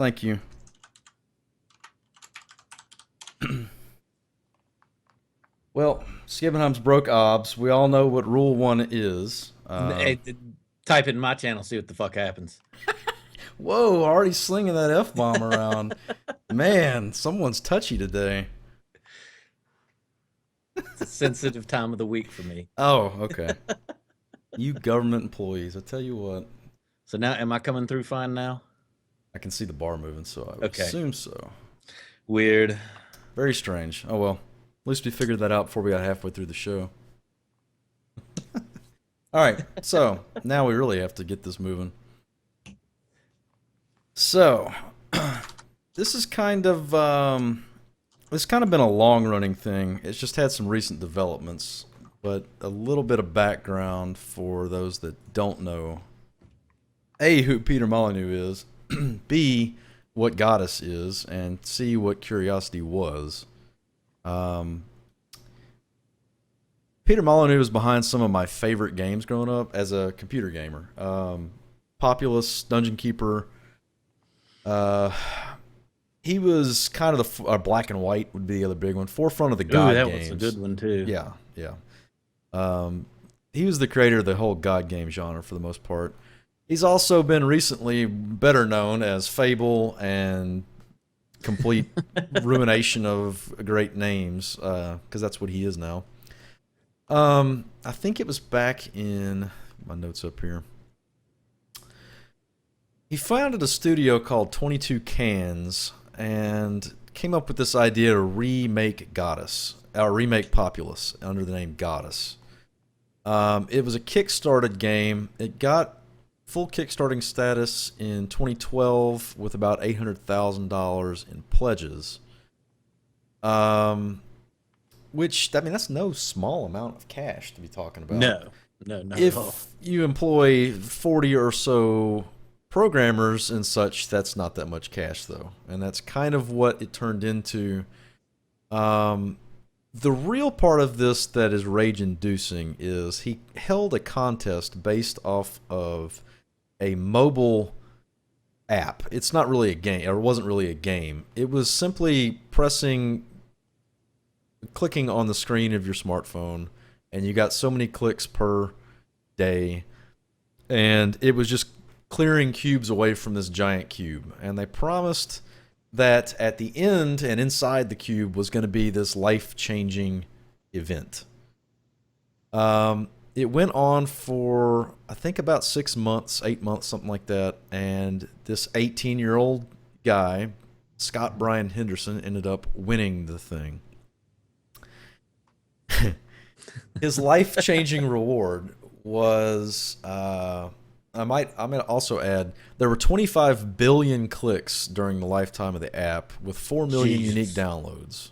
Thank you. Well, Skibbenham's broke obs. We all know what Rule 1 is. Type it in my channel, see what the fuck happens. Whoa, already slinging that F-bomb around. Man, someone's touchy today. It's a sensitive time of the week for me. Oh, okay. You government employees, I tell you what. So now, am I coming through fine now? I can see the bar moving, so I would Okay. assume so. Weird. Very strange. Oh well. At least we figured that out before we got halfway through the show. Alright, so now we really have to get this moving. So this is kind of it's kind of been a long running thing. It's just had some recent developments, but a little bit of background for those that don't know. A, who Peter Molyneux is, B, what Godus is, and C, what Curiosity was. Peter Molyneux was behind some of my favorite games growing up as a computer gamer. Populous, Dungeon Keeper. He was kind of the Black and White would be the other big one. Forefront of the God that games. was a good one too. Yeah, yeah. He was the creator of the whole God game genre for the most part. He's also been recently better known as Fable and complete ruination of great names, because that's what he is now. I think it was back in my notes up here. He founded a studio called 22 Cans and came up with this idea to remake Godus, or remake Populous under the name Godus. It was a kickstarted game. It got full kickstarting status in 2012 with about $800,000 in pledges. Which, I mean, that's no small amount of cash to be talking about. No, not at all. If you employ 40 or so programmers and such, that's not that much cash, though. And that's kind of what it turned into. The real part of this that is rage-inducing is he held a contest based off of a mobile app. It's not really a game, or it wasn't really a game. It was simply clicking on the screen of your smartphone, and you got so many clicks per day, and it was just clearing cubes away from this giant cube. And they promised that at the end and inside the cube was going to be this life-changing event. It went on for, I think, about 6 months, 8 months, something like that. And this 18-year-old guy, Scott Brian Henderson, ended up winning the thing. His life-changing reward was, I'm gonna also add, there were 25 billion clicks during the lifetime of the app with 4 million unique downloads.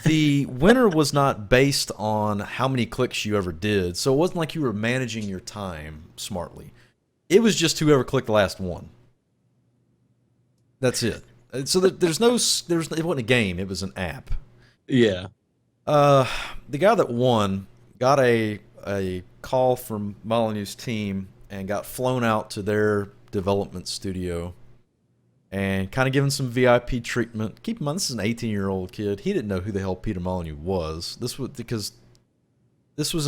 The winner was not based on how many clicks you ever did, so it wasn't like you were managing your time smartly. It was just whoever clicked the last one. That's it. So it wasn't a game, it was an app. Yeah. The guy that won got a call from Molyneux's team and got flown out to their development studio and kind of given some VIP treatment. Keep in mind, this is an 18-year-old kid. He didn't know who the hell Peter Molyneux was. This was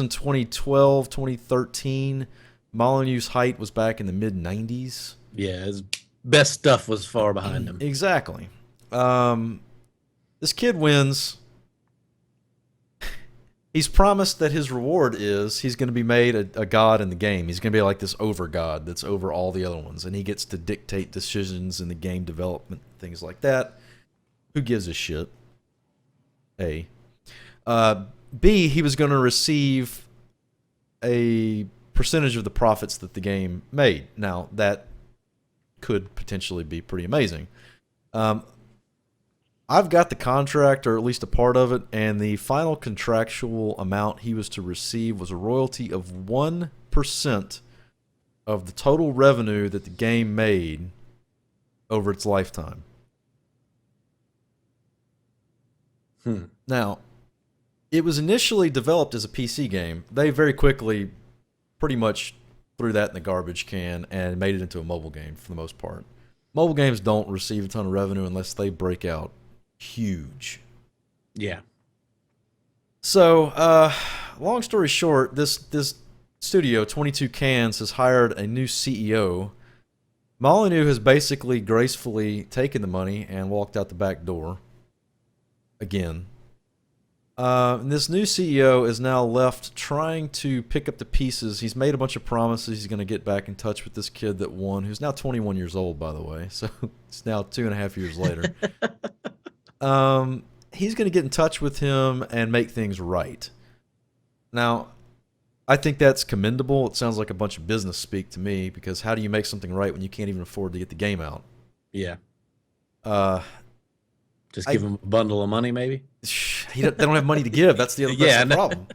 in 2012, 2013. Molyneux's height was back in the mid-90s. Yeah, his best stuff was far behind him. Exactly. This kid wins. He's promised that his reward is he's going to be made a god in the game. He's going to be like this over god that's over all the other ones, and he gets to dictate decisions in the game development, things like that. Who gives a shit? A. B, he was going to receive a percentage of the profits that the game made. Now, that could potentially be pretty amazing. I've got the contract, or at least a part of it, and the final contractual amount he was to receive was a royalty of 1% of the total revenue that the game made over its lifetime. Now, it was initially developed as a PC game. They very quickly pretty much threw that in the garbage can and made it into a mobile game for the most part. Mobile games don't receive a ton of revenue unless they break out huge. Yeah. So, long story short, this studio, 22 Cans, has hired a new CEO. Molyneux has basically gracefully taken the money and walked out the back door. Again. And this new CEO is now left trying to pick up the pieces. He's made a bunch of promises. He's going to get back in touch with this kid that won, who's now 21 years old, by the way. So it's now 2.5 years later. He's going to get in touch with him and make things right. Now, I think that's commendable. It sounds like a bunch of business speak to me, because how do you make something right when you can't even afford to get the game out? Yeah. Uh, Just give them a bundle of money, maybe. they don't have money to give. That's the problem.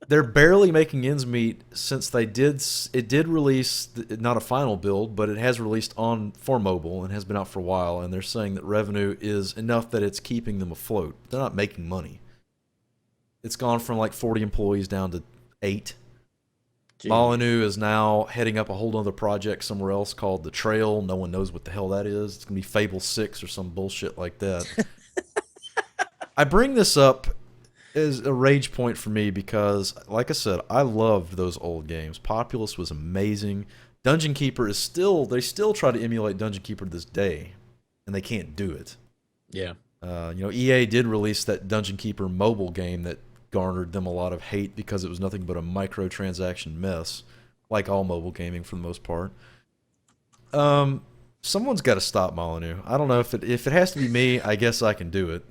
They're barely making ends meet since it did release, not a final build, but it has released for mobile and has been out for a while, and they're saying that revenue is enough that it's keeping them afloat. They're not making money. It's gone from like 40 employees down to 8. Jeez. Molyneux is now heading up a whole other project somewhere else called The Trail. No one knows what the hell that is. It's going to be Fable 6 or some bullshit like that. I bring this up as a rage point for me because, like I said, I loved those old games. Populous was amazing. Dungeon Keeper they still try to emulate Dungeon Keeper to this day, and they can't do it. Yeah. EA did release that Dungeon Keeper mobile game that garnered them a lot of hate because it was nothing but a microtransaction mess, like all mobile gaming for the most part. Someone's got to stop Molyneux. I don't know if it has to be me. I guess I can do it.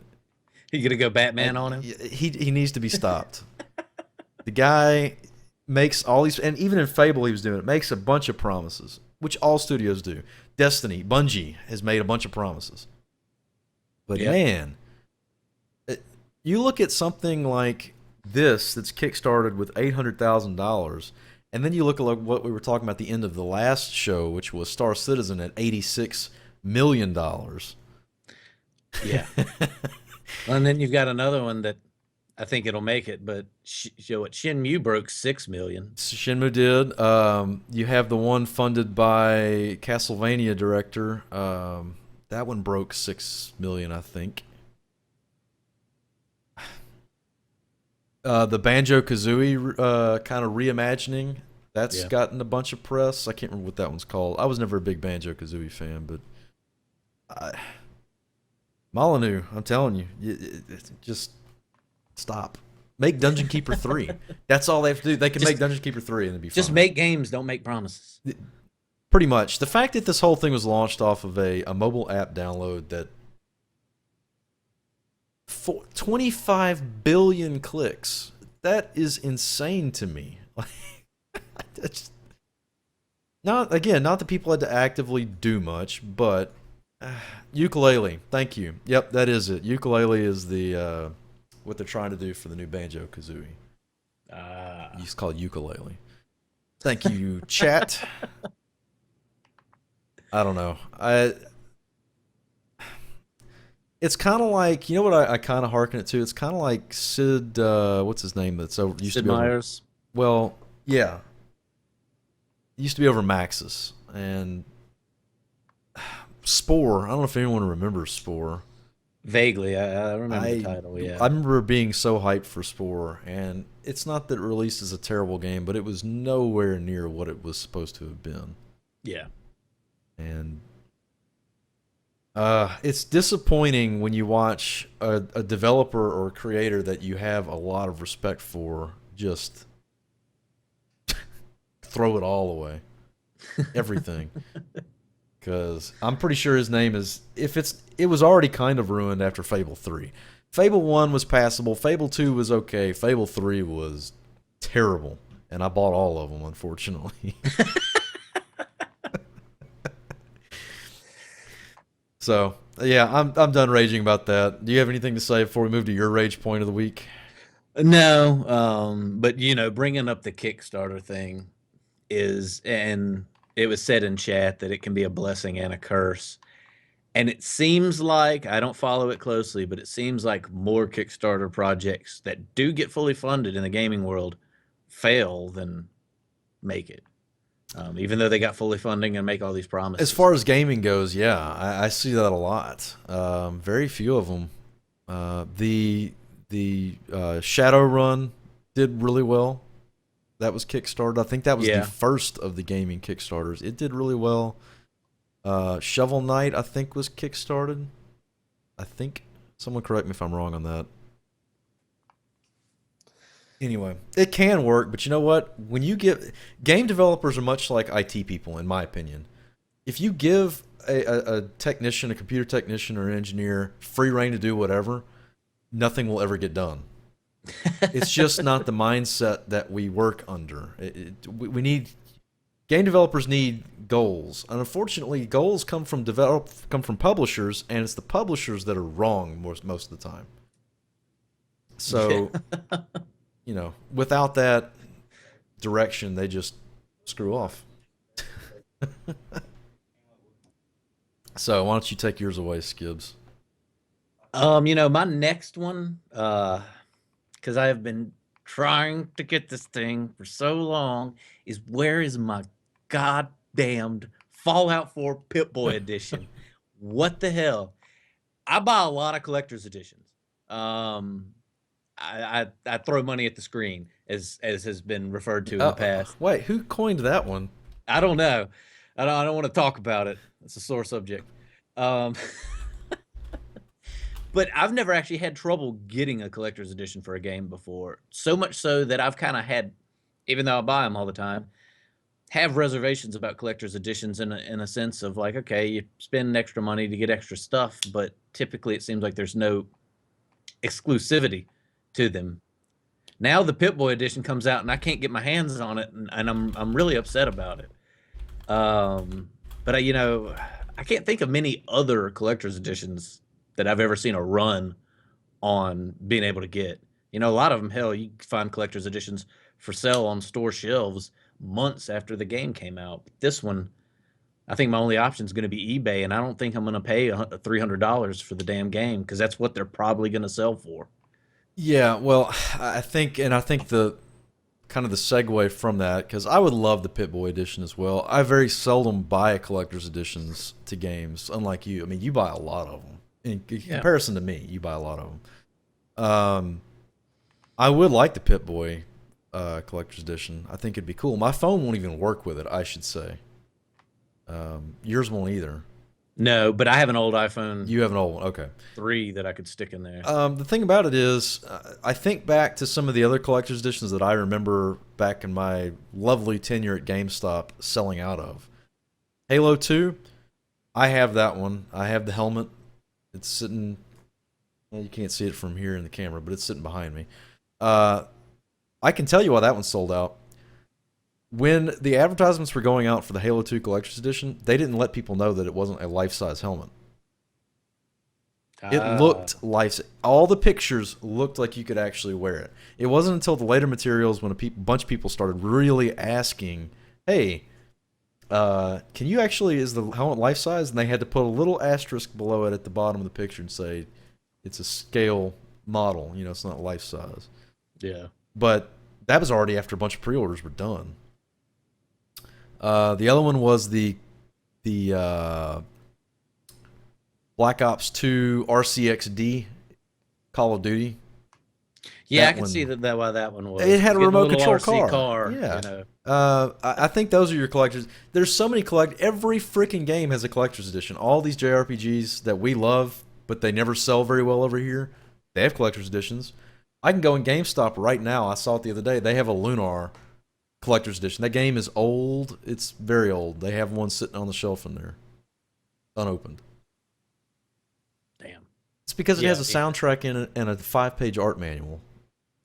You gonna go Batman on him? He needs to be stopped. The guy makes all these, and even in Fable he was doing it, makes a bunch of promises, which all studios do. Destiny, Bungie has made a bunch of promises. But man, you look at something like this that's kickstarted with $800,000, and then you look at what we were talking about at the end of the last show, which was Star Citizen at $86 million. Yeah. And then you've got another one that I think it'll make it, but Shenmue broke $6 million. Shenmue did. You have the one funded by Castlevania director. That one broke $6 million, I think. The Banjo-Kazooie kind of reimagining, that's gotten a bunch of press. I can't remember what that one's called. I was never a big Banjo-Kazooie fan, but Molyneux, I'm telling you, just stop. Make Dungeon Keeper 3. That's all they have to do. They can make Dungeon Keeper 3 and it'd be fine. Just make games, don't make promises. Pretty much. The fact that this whole thing was launched off of a mobile app download that 25 billion clicks, that is insane to me. Not that people had to actively do much, but ukulele, thank you. Yep, that is it. Ukulele is the what they're trying to do for the new Banjo-Kazooie. It's called ukulele. Thank you, chat. I don't know. It's kind of like, you know what I kind of hearken it to? It's kind of like Sid, what's his name? Used to be Meier's. Well, yeah. Used to be over Maxis. And Spore, I don't know if anyone remembers Spore. Vaguely, I remember the title, yeah. I remember being so hyped for Spore, and it's not that it released as a terrible game, but it was nowhere near what it was supposed to have been. Yeah. And it's disappointing when you watch a developer or a creator that you have a lot of respect for just throw it all away. Everything. Because I'm pretty sure his name is... It was already kind of ruined after Fable 3. Fable 1 was passable. Fable 2 was okay. Fable 3 was terrible. And I bought all of them, unfortunately. So, yeah, I'm done raging about that. Do you have anything to say before we move to your rage point of the week? No, but, bringing up the Kickstarter thing and it was said in chat that it can be a blessing and a curse. And it seems like, I don't follow it closely, but it seems like more Kickstarter projects that do get fully funded in the gaming world fail than make it. even though they got fully funding and make all these As promises. far as gaming goes, yeah, I see that a lot. Very few of them. The Shadowrun did really well. That was Kickstarted. I think that was the Yeah. first of the gaming Kickstarters. It did really well. Shovel Knight, I think, was Kickstarted. I think. Someone correct me if I'm wrong on that. Anyway, it can work, but you know what? When you get game developers are much like IT people, in my opinion. If you give a technician, a computer technician or an engineer free reign to do whatever, nothing will ever get done. It's just not the mindset that we work under. We need game developers need goals, and unfortunately, goals come from publishers, and it's the publishers that are wrong most of the time. Yeah. So without that direction, they just screw off. So why don't you take yours away, Skibbs? My next one, because I have been trying to get this thing for so long, is where is my goddamned Fallout 4 Pip-Boy edition? What the hell? I buy a lot of collector's editions. I throw money at the screen, as has been referred to in the past. Wait, who coined that one? I don't know. I don't want to talk about it. It's a sore subject. Um, but I've never actually had trouble getting a collector's edition for a game before. So much so that I've kind of had, even though I buy them all the time, have reservations about collector's editions in a sense of like, okay, you spend extra money to get extra stuff, but typically it seems like there's no exclusivity to them. Now the Pip-Boy edition comes out and I can't get my hands on it, and I'm really upset about it. But I can't think of many other collector's editions that I've ever seen a run on being able to get. A lot of them, hell, you find collector's editions for sale on store shelves months after the game came out. But this one, I think my only option is going to be eBay, and I don't think I'm going to pay $300 for the damn game because that's what they're probably going to sell for. Yeah, well, I think the kind of the segue from that, because I would love the Pip-Boy edition as well. I very seldom buy collector's editions to games, unlike you. I mean, you buy a lot of them. In comparison to me, you buy a lot of them. I would like the Pip-Boy collector's edition. I think it'd be cool. My phone won't even work with it, I should say. Yours won't either. No, but I have an old iPhone. You have an old one, okay. 3 that I could stick in there. The thing about it is, I think back to some of the other collector's editions that I remember back in my lovely tenure at GameStop selling out of. Halo 2, I have that one. I have the helmet. It's sitting, well, you can't see it from here in the camera, but it's sitting behind me. I can tell you why that one sold out. When the advertisements were going out for the Halo 2 Collector's Edition, they didn't let people know that it wasn't a life-size helmet. It looked life. All the pictures looked like you could actually wear it. It wasn't until the later materials when a bunch of people started really asking, "Hey, can you actually, is the helmet life-size?" And they had to put a little asterisk below it at the bottom of the picture and say, "It's a scale model. It's not life-size." Yeah. But that was already after a bunch of pre-orders were done. The other one was the Black Ops 2 RCXD Call of Duty. Yeah, I can see that why that one was. It had a remote control RC car. Yeah. I think those are your collectors. There's so many Every freaking game has a collector's edition. All these JRPGs that we love, but they never sell very well over here, they have collector's editions. I can go in GameStop right now. I saw it the other day. They have a Lunar collector's edition. That game is old. It's very old. They have one sitting on the shelf in there, unopened. Damn. It's because it has a soundtrack in it and a 5-page art manual.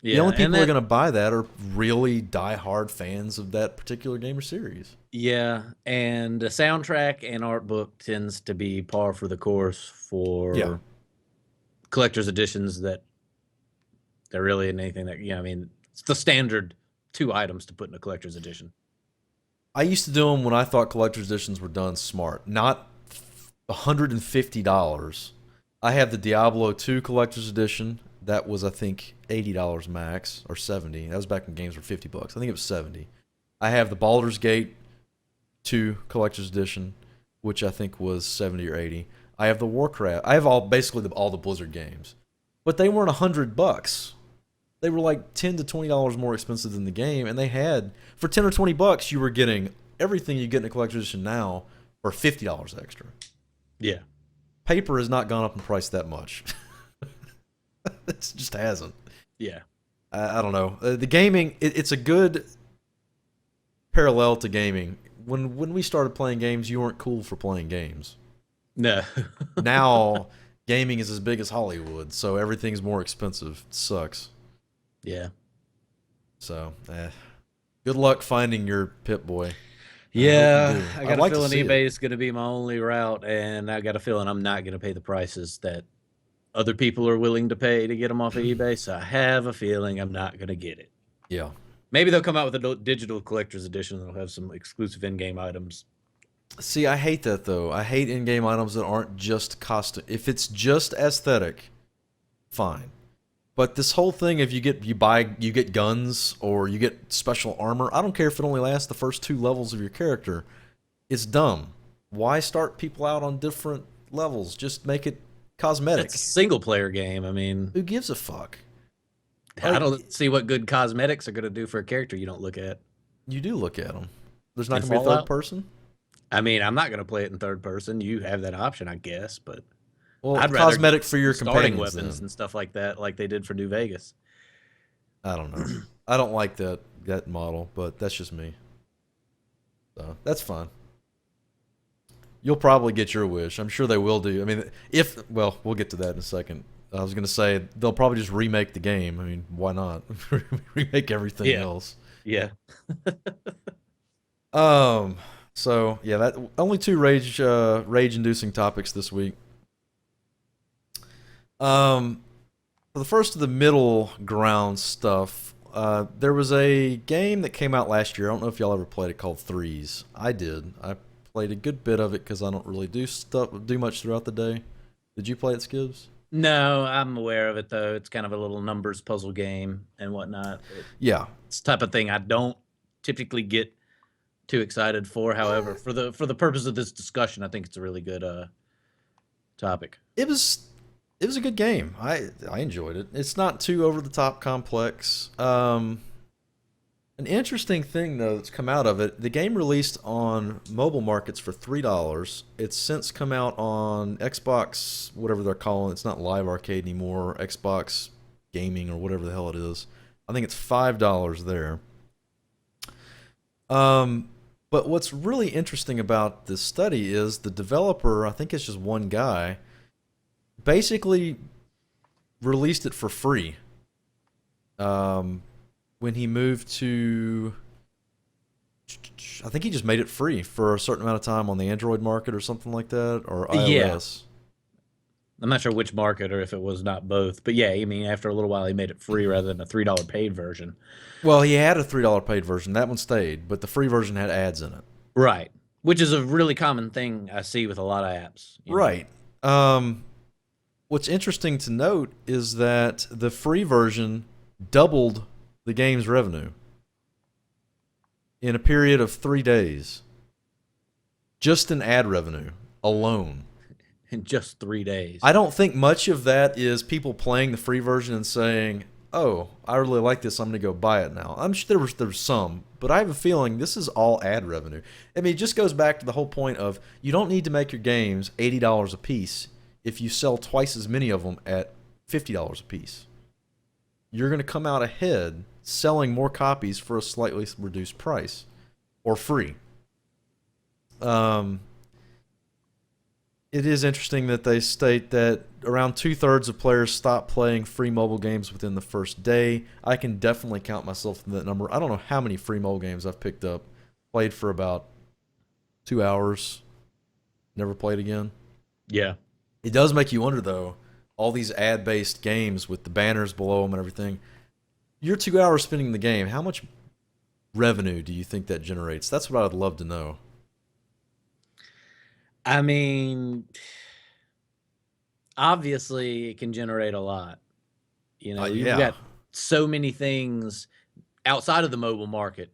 Yeah, the only people who are going to buy that are really die-hard fans of that particular game or series. Yeah, and the soundtrack and art book tends to be par for the course for collector's editions that there really isn't anything that, it's the standard 2 items to put in a collector's edition. I used to do them when I thought collector's editions were done smart. Not $150. I have the Diablo 2 collector's edition. That was, I think, $80 max, or $70. That was back when games were $50. I think it was $70. I have the Baldur's Gate 2 collector's edition, which I think was 70 or 80. I have the Warcraft. I have all the Blizzard games, but they weren't $100. They were like $10 to $20 more expensive than the game, and they had for $10 or $20 you were getting everything you get in a collector's edition now for $50 extra. Yeah. Paper has not gone up in price that much. It just hasn't. Yeah. I don't know. The gaming, it's a good parallel to gaming. When we started playing games, you weren't cool for playing games. No. Now, gaming is as big as Hollywood, so everything's more expensive. It sucks. Yeah. So, good luck finding your Pip-Boy. Yeah, I got like a feeling to see eBay it. is going to be my only route, and I got a feeling I'm not going to pay the prices that other people are willing to pay to get them off of eBay. So I have a feeling I'm not going to get it. Yeah. Maybe they'll come out with a digital collector's edition that'll have some exclusive in-game items. See, I hate that though. I hate in-game items that aren't just costume. If it's just aesthetic, fine. But this whole thing, if you get guns or you get special armor, I don't care if it only lasts the first 2 levels of your character. It's dumb. Why start people out on different levels? Just make it cosmetic. It's a single-player game. I mean, who gives a fuck? I don't see what good cosmetics are going to do for a character you don't look at. You do look at them. There's not In going to be a third Fallout? person? I mean, I'm not going to play it in third person. You have that option, I guess, but Well, I'd rather cosmetic for your starting companions weapons then. and stuff like that, like they did for New Vegas. I don't know. I don't like that model, but that's just me. So that's fine. You'll probably get your wish. I'm sure they will do. I mean, well, we'll get to that in a second. I was gonna say they'll probably just remake the game. I mean, why not remake everything Yeah. else? Yeah. So yeah, that only 2 rage-inducing topics this week. For the first of the middle ground stuff, there was a game that came out last year. I don't know if y'all ever played it, called Threes. I did. I played a good bit of it because I don't really do much throughout the day. Did you play it, Skibbs? No, I'm aware of it though. It's kind of a little numbers puzzle game and whatnot. Yeah. It's the type of thing I don't typically get too excited for. However, for the purpose of this discussion, I think it's a really good topic. It was a good game. I enjoyed it. It's not too over the top complex. An interesting thing though that's come out of it, the game released on mobile markets for $3. It's since come out on Xbox, whatever they're calling it. It's not Live Arcade anymore, Xbox Gaming or whatever the hell it is. I think it's $5 there. But what's really interesting about this study is the developer, I think it's just one guy, basically released it for free. When he moved to, I think he just made it free for a certain amount of time on the Android market or something like that, or iOS. I'm not sure which market or if it was not both, but yeah, I mean, after a little while, he made it free rather than a $3 paid version. Well, he had a $3 paid version. That one stayed, but the free version had ads in it. Right. Which is a really common thing I see with a lot of apps. Right. What's interesting to note is that the free version doubled the game's revenue in a period of 3 days. Just in ad revenue alone. In just 3 days. I don't think much of that is people playing the free version and saying, "Oh, I really like this. I'm going to go buy it now." I'm sure there's some, but I have a feeling this is all ad revenue. I mean, it just goes back to the whole point of you don't need to make your games $80 a piece if you sell twice as many of them at $50 a piece. You're going to come out ahead selling more copies for a slightly reduced price or free. It is interesting that they state that around 2/3 of players stop playing free mobile games within the first day. I can definitely count myself in that number. I don't know how many free mobile games I've picked up, played for about 2 hours, never played again. Yeah. It does make you wonder, though, all these ad-based games with the banners below them and everything. Your 2 hours spending the game, how much revenue do you think that generates? That's what I'd love to know. I mean, obviously it can generate a lot. You know, you've Yeah. got so many things outside of the mobile market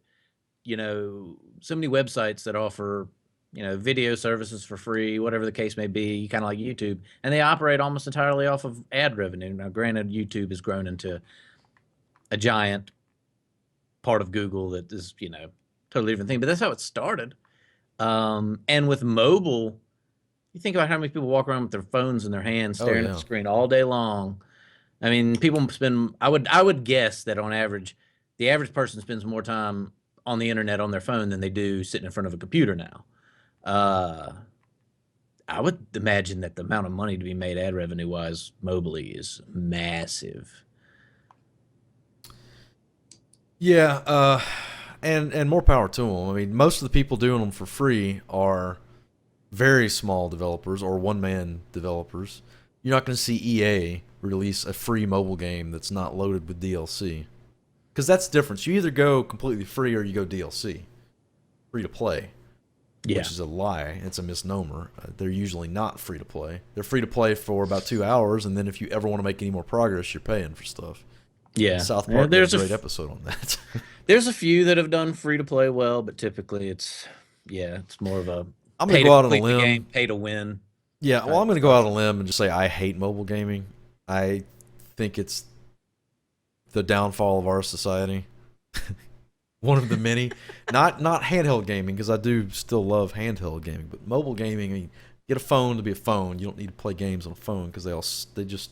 so many websites that offer, video services for free, whatever the case may be, kind of like YouTube, and they operate almost entirely off of ad revenue. Now, granted, YouTube has grown into a giant part of Google that is, totally different thing, but that's how it started. And with mobile, you think about how many people walk around with their phones in their hands, Oh staring at the yeah. screen all day long. I mean, people spend. I would guess that on average, the average person spends more time on the internet on their phone than they do sitting in front of a computer now. Uh, I would imagine that the amount of money to be made ad revenue wise mobily is massive. Yeah, and more power to them. I mean, most of the people doing them for free are very small developers or one man developers. You're not going to see EA release a free mobile game that's not loaded with DLC. Because that's the difference. You either go completely free or you go DLC, free to play, Yeah, which is a lie. It's a misnomer. They're usually not free to play. They're free to play for about 2 hours, and then if you ever want to make any more progress, you're paying for stuff. yeah. South Yeah, Park did a great episode on that. there's a few that have done free to play well, but typically it's more of a I'm going to pay to go out on a complete the game, limb. pay to win Yeah, well, I'm type going to go out on a process. limb and just say I hate mobile gaming. I think it's the downfall of our society. One of the many, not handheld gaming, because I do still love handheld gaming, but mobile gaming. I mean, get a phone to be a phone. You don't need to play games on a phone because they just.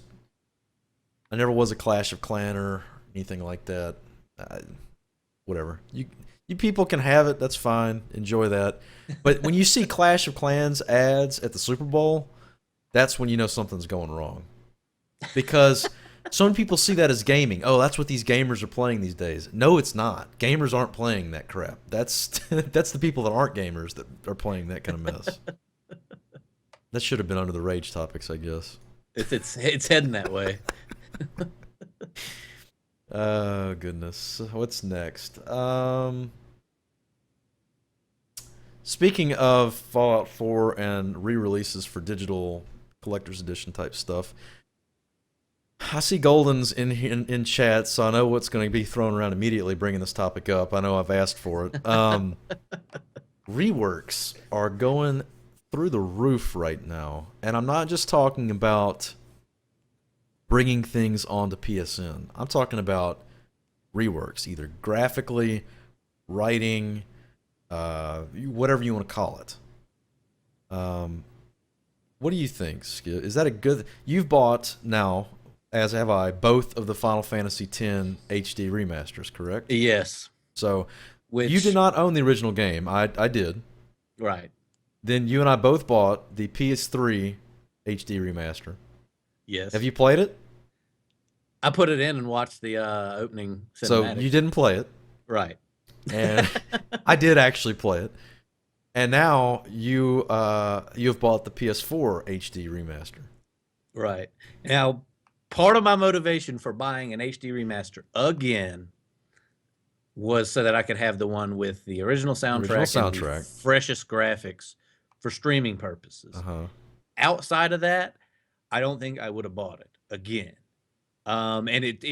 I never was a Clash of Clan or anything like that. Whatever you people can have it. That's fine. Enjoy that. But when you see Clash of Clans ads at the Super Bowl, that's when you know something's going wrong. Because some people see that as gaming. Oh, that's what these gamers are playing these days. No, it's not. Gamers aren't playing that crap. That's that's the people that aren't gamers that are playing that kind of mess. That should have been under the rage topics, I guess. It's heading that way. Oh goodness. What's next? Speaking of Fallout 4 and re-releases for digital collector's edition type stuff, I see Golden's in chat, so I know what's going to be thrown around immediately bringing this topic up. I know I've asked for it. Reworks are going through the roof right now, and I'm not just talking about bringing things onto PSN. I'm talking about reworks, either graphically, writing, whatever you want to call it. What do you think, Skip? Is that a good? You've bought now, as have I, both of the Final Fantasy X HD remasters, correct? Yes, So you did which not own the original game. I did. right. Then you and I both bought the PS3 HD remaster. Have Yes. you played it? I put it in and watched the opening So cinematic. you didn't play it, Right. and I did actually play it. And now you've bought the PS4 HD remaster. Right. Now, part of my motivation for buying an HD remaster again was so that I could have the one with the original Original soundtrack and the soundtrack. freshest graphics for streaming purposes. Uh huh. Outside of that, I don't think I would have bought it again. And it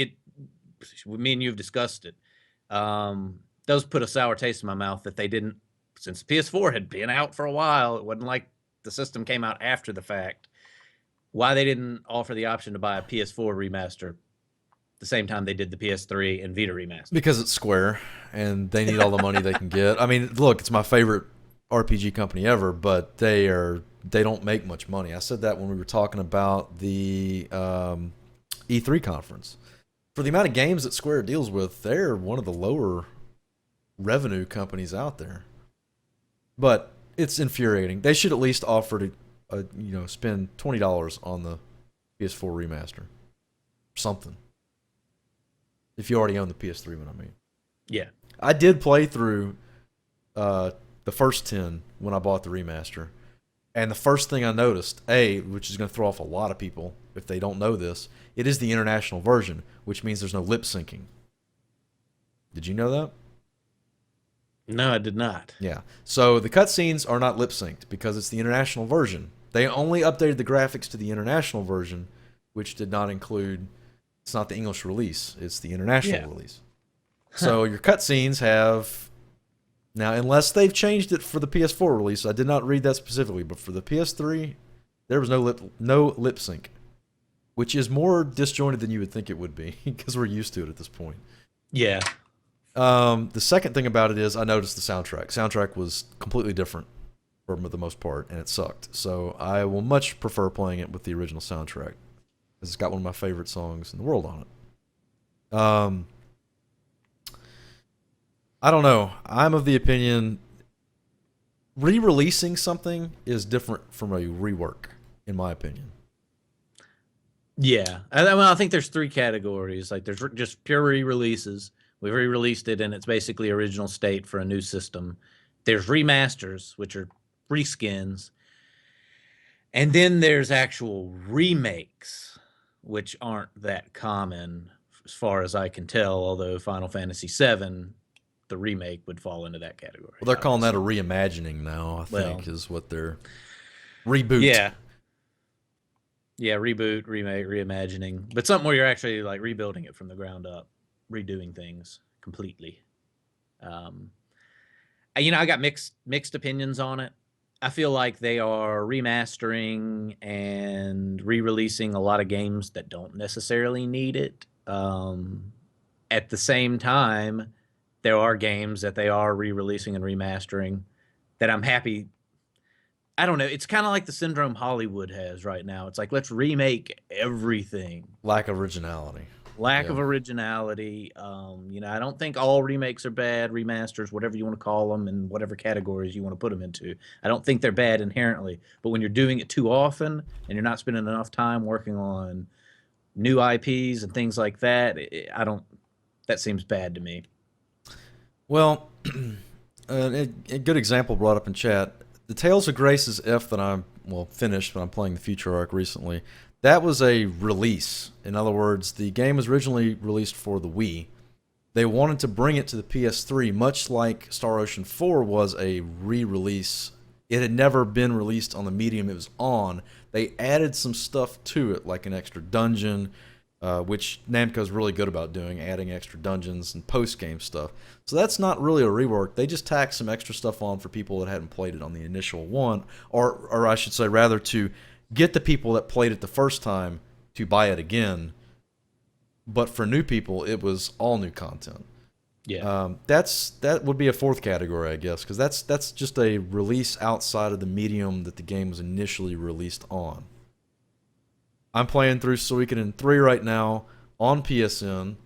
me and you have discussed it. Does put a sour taste in my mouth that they didn't, since PS4 had been out for a while. It wasn't like the system came out after the fact. Why they didn't offer the option to buy a PS4 remaster the same time they did the PS3 and Vita remaster? Because it's Square, and they need all the money they can get. I mean, look, it's my favorite RPG company ever, but they don't make much money. I said that when we were talking about the E3 conference. For the amount of games that Square deals with, they're one of the lower revenue companies out there. But it's infuriating. They should at least offer to, spend $20 on the PS4 remaster, something. If you already own the PS3 one, I mean. Yeah. I did play through the first 10 when I bought the remaster. And the first thing I noticed, which is going to throw off a lot of people if they don't know this, it is the international version, which means there's no lip syncing. Did you know that? No, I did not. Yeah. So the cutscenes are not lip synced because it's the international version. They only updated the graphics to the international version, which did not include. It's not the English release; it's the international Yeah. release. So your cutscenes have Now, unless they've changed it for the PS4 release, I did not read that specifically, but for the PS3, there was no lip sync, which is more disjointed than you would think it would be because we're used to it at this point. Yeah. The second thing about it is I noticed the soundtrack. Soundtrack was completely different for the most part, and it sucked. So I will much prefer playing it with the original soundtrack. It's got one of my favorite songs in the world on it. I don't know. I'm of the opinion re-releasing something is different from a rework, in my opinion. Yeah. I think there's three categories. Like there's just pure re-releases. We've re-released it and it's basically original state for a new system. There's remasters, which are reskins. And then there's actual remakes, which aren't that common as far as I can tell, although Final Fantasy VII, the remake would fall into that category. Well, they're calling that a reimagining now, I think, is what they're reboot. Yeah. Yeah, reboot, remake, reimagining. But something where you're actually like rebuilding it from the ground up, redoing things completely. I got mixed opinions on it. I feel like they are remastering and re-releasing a lot of games that don't necessarily need it. At the same time, there are games that they are re-releasing and remastering that I'm happy. I don't know. It's kind of like the syndrome Hollywood has right now. It's like, let's remake everything. Lack of originality. Lack of originality. I don't think all remakes are bad, remasters, whatever you want to call them, and whatever categories you want to put them into. I don't think they're bad inherently. But when you're doing it too often and you're not spending enough time working on new IPs and things like that, that seems bad to me. Well, a good example brought up in chat. The Tales of Grace's F that I'm finished, but I'm playing the Future Arc recently. That was a release. In other words, the game was originally released for the Wii. They wanted to bring it to the PS3, much like Star Ocean 4 was a re-release. It had never been released on the medium it was on. They added some stuff to it, like an extra dungeon, which Namco's really good about doing, adding extra dungeons and post-game stuff. So that's not really a rework. They just tacked some extra stuff on for people that hadn't played it on the initial one, or I should say rather to get the people that played it the first time to buy it again. But for new people, it was all new content. Yeah, that would be a fourth category, I guess, because that's just a release outside of the medium that the game was initially released on. I'm playing through Suikoden 3 right now on PSN.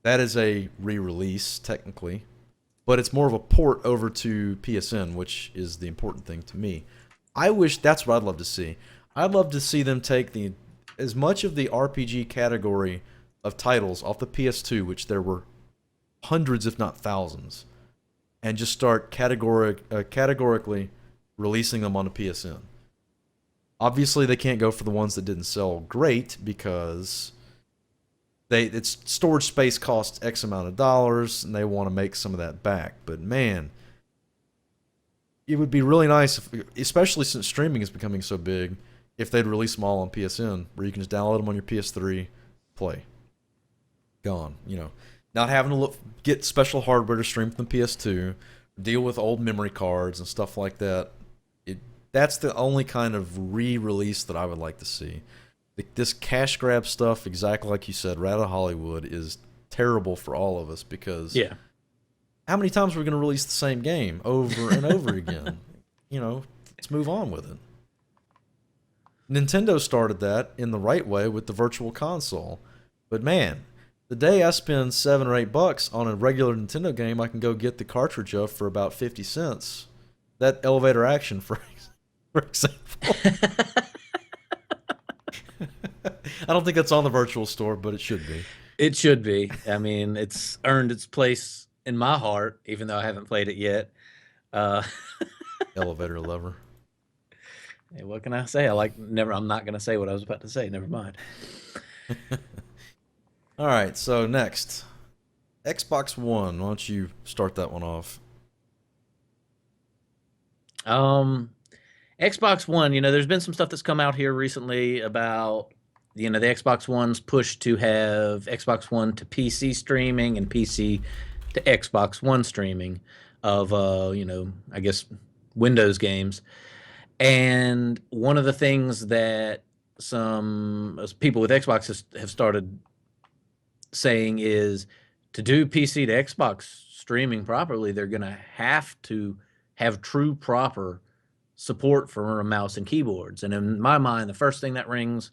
That is a re-release, technically. But it's more of a port over to PSN, which is the important thing to me. I wish that's what I'd love to see. I'd love to see them take as much of the RPG category of titles off the PS2, which there were hundreds, if not thousands, and just start categorically releasing them on the PSN. Obviously, they can't go for the ones that didn't sell great because its storage space costs X amount of dollars, and they want to make some of that back. But man, it would be really nice, especially since streaming is becoming so big, if they'd release them all on PSN, where you can just download them on your PS3, play. Gone. Not having to get special hardware to stream from the PS2, deal with old memory cards and stuff like that. That's the only kind of re-release that I would like to see. This cash grab stuff, exactly like you said, right out of Hollywood, is terrible for all of us because how many times are we going to release the same game over and over again? Let's move on with it. Nintendo started that in the right way with the Virtual Console. But man, the day I spend $7 or $8 on a regular Nintendo game, I can go get the cartridge of for about 50 cents. That Elevator Action, for example. I don't think that's on the Virtual Store, but it should be. It should be. I mean, it's earned its place in my heart, even though I haven't played it yet. Elevator lover. Hey, what can I say? I'm not going to say what I was about to say. Never mind. All right, so next. Xbox One. Why don't you start that one off? Xbox One, there's been some stuff that's come out here recently about, the Xbox One's push to have Xbox One to PC streaming and PC to Xbox One streaming. of I guess Windows games. And one of the things that some people with Xbox have started saying is to do PC to Xbox streaming properly, they're going to have true proper support for a mouse and keyboards. And in my mind, the first thing that rings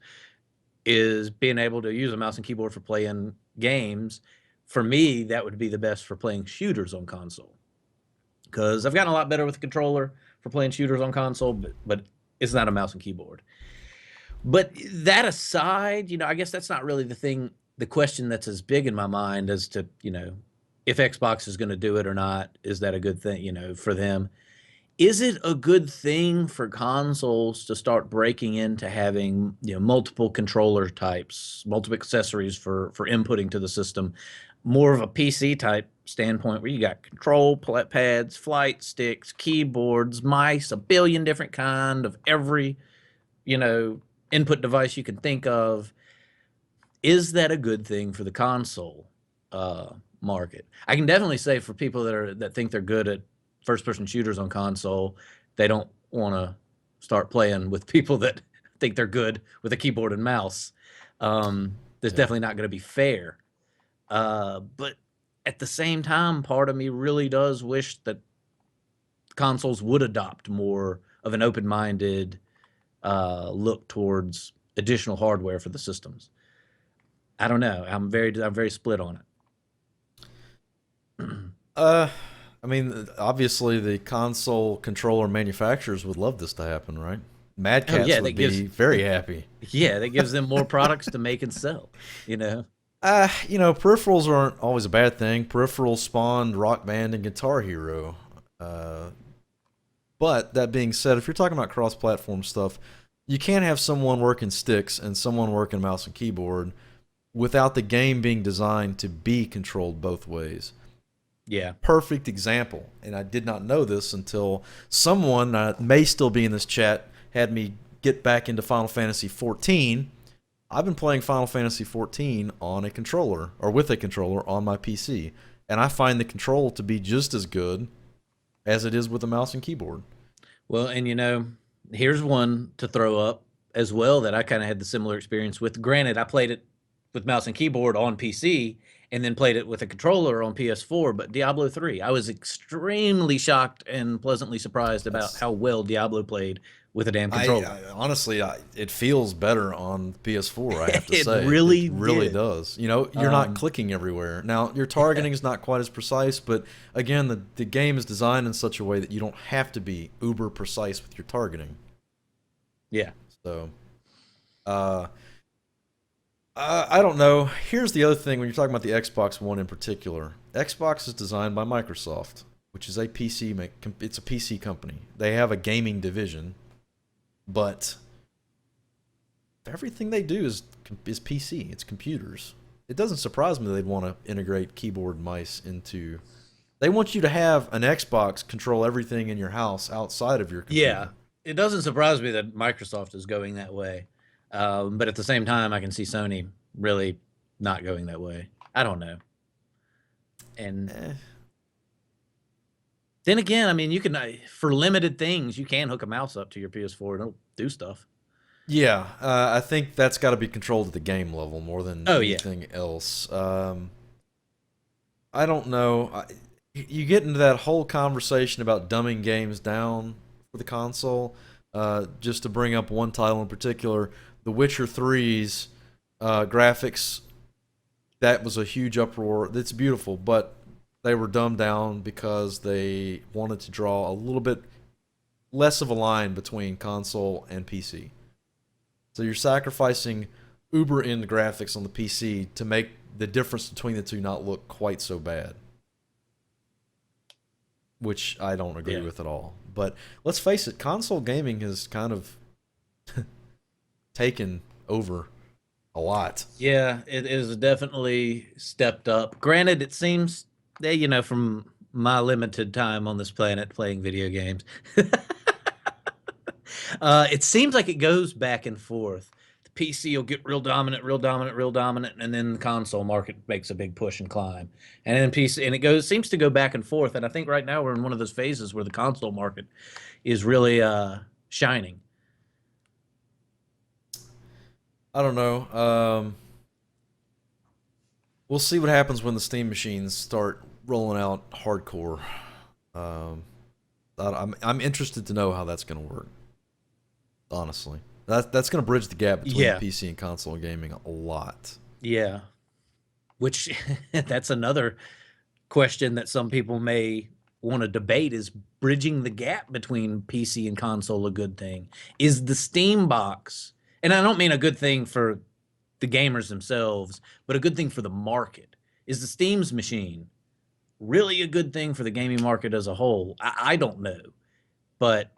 is being able to use a mouse and keyboard for playing games. For me, that would be the best for playing shooters on console, because I've gotten a lot better with the controller for playing shooters on console, but it's not a mouse and keyboard. But that aside, I guess that's not really the question that's as big in my mind as to, if Xbox is going to do it or not. Is that a good thing, for them? Is it a good thing for consoles to start breaking into having, multiple controller types, multiple accessories for inputting to the system, more of a PC type standpoint where you got control pads, flight sticks, keyboards, mice, a billion different kind of every, you know, input device you can think of? Is that a good thing for the console market? I can definitely say for people that think they're good at first person shooters on console, they don't want to start playing with people that think they're good with a keyboard and mouse. That's definitely not going to be fair. But at the same time, part of me really does wish that consoles would adopt more of an open-minded look towards additional hardware for the systems. I don't know. I'm very split on it. I mean, obviously the console controller manufacturers would love this to happen, right? Mad Oh Cats yeah, would be very happy. that gives them more products to make and sell. You know. Peripherals aren't always a bad thing. Peripherals spawned Rock Band and Guitar Hero. Uh, but that being said, if you're talking about cross-platform stuff, you can't have someone working sticks and someone working mouse and keyboard without the game being designed to be controlled both ways. Yeah. Perfect example, and I did not know this until someone may still be in this chat had me get back into Final Fantasy XIV. I've been playing Final Fantasy XIV on a controller, or with a controller on my PC, and I find the control to be just as good as it is with a mouse and keyboard. Well, and here's one to throw up as well that I kind of had the similar experience with. Granted, I played it with mouse and keyboard on PC and then played it with a controller on PS4, but Diablo 3, I was extremely shocked and pleasantly surprised about how well Diablo played with a damn controller. Honestly, it feels better on PS4, I have to It say. really It really did. does. You're not clicking everywhere. Now, your targeting is not quite as precise, but again, the game is designed in such a way that you don't have to be uber precise with your targeting. Yeah. So, I don't know. Here's the other thing when you're talking about the Xbox One in particular. Xbox is designed by Microsoft, which is it's a PC company. They have a gaming division, but everything they do is PC. It's computers. It doesn't surprise me they'd want to integrate keyboard and mice into. They want you to have an Xbox control everything in your house outside of your computer. Yeah. It doesn't surprise me that Microsoft is going that way. But at the same time, I can see Sony really not going that way. I don't know. And then again, I mean, you can for limited things, you can hook a mouse up to your PS4 and it'll do stuff. Yeah, I think that's got to be controlled at the game level more than anything else. I don't know. You get into that whole conversation about dumbing games down for the console. Just to bring up one title in particular, The Witcher 3's graphics, that was a huge uproar. It's beautiful, but they were dumbed down because they wanted to draw a little bit less of a line between console and PC. So you're sacrificing uber end graphics on the PC to make the difference between the two not look quite so bad, which I don't agree with at all. But let's face it, console gaming has kind of taken over a lot. Yeah, it is definitely stepped up. Granted, it seems that, from my limited time on this planet playing video games, it seems like it goes back and forth. the PC will get real dominant, real dominant, real dominant, and then the console market makes a big push and climb. And then PC, and it seems to go back and forth. And I think right now we're in one of those phases where the console market is really shining. I don't know. We'll see what happens when the Steam machines start rolling out hardcore. Um, I'm interested to know how that's going to work. Honestly, that's going to bridge the gap between Yeah, PC and console gaming a lot. yeah. Which that's another question that some people may want to debate: is bridging the gap between PC and console a good thing? Is the Steam box, and I don't mean a good thing for the gamers themselves, but a good thing for the market? Is the Steam's machine really a good thing for the gaming market as a whole? I don't know, but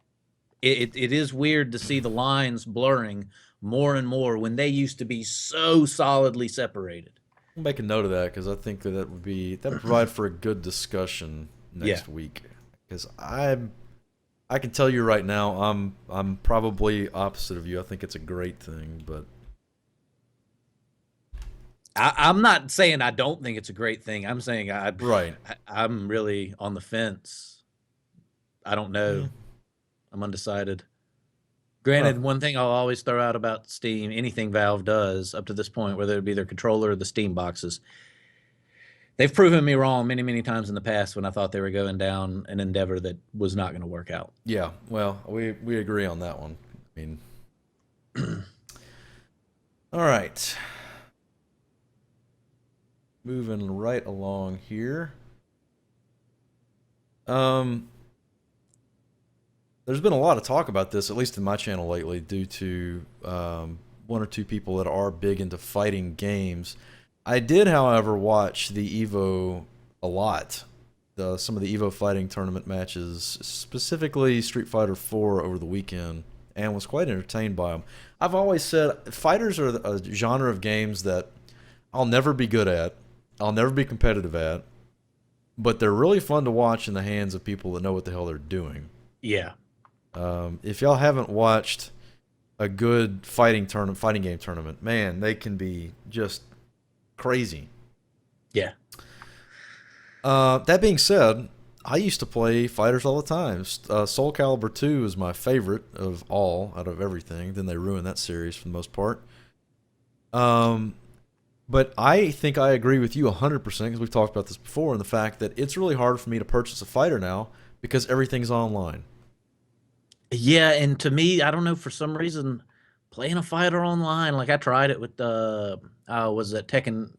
it is weird to see the lines blurring more and more when they used to be so solidly separated. I'll make a note of that because I think that would provide for a good discussion Yeah. next week. Because I can tell you right now, I'm probably opposite of you. I think it's a great thing, but I'm not saying I don't think it's a great thing. I'm saying right. I'm really on the fence. I don't know. Yeah. I'm undecided. Well, Granted, one thing I'll always throw out about Steam, anything Valve does up to this point, whether it be their controller or the Steam boxes, they've proven me wrong many, many times in the past when I thought they were going down an endeavor that was not going to work out. yeah. Well, we agree on that one. I mean, all right. Moving right along here. Um, there's been a lot of talk about this, at least in my channel lately, due to one or two people that are big into fighting games. I did, however, watch the Evo a lot. Some of the Evo fighting tournament matches, specifically Street Fighter 4 over the weekend, and was quite entertained by them. I've always said fighters are a genre of games that I'll never be good at, I'll never be competitive at, but they're really fun to watch in the hands of people that know what the hell they're doing. Yeah. If y'all haven't watched a good fighting game tournament, man, they can be just crazy. Yeah. That being said, I used to play fighters all the time. Soul Calibur 2 is my favorite of all, out of everything. Then they ruined that series for the most part. But I think I agree with you 100% because we've talked about this before, and the fact that it's really hard for me to purchase a fighter now because everything's online. Yeah, and to me, I don't know, for some reason, playing a fighter online, like I tried it with was it Tekken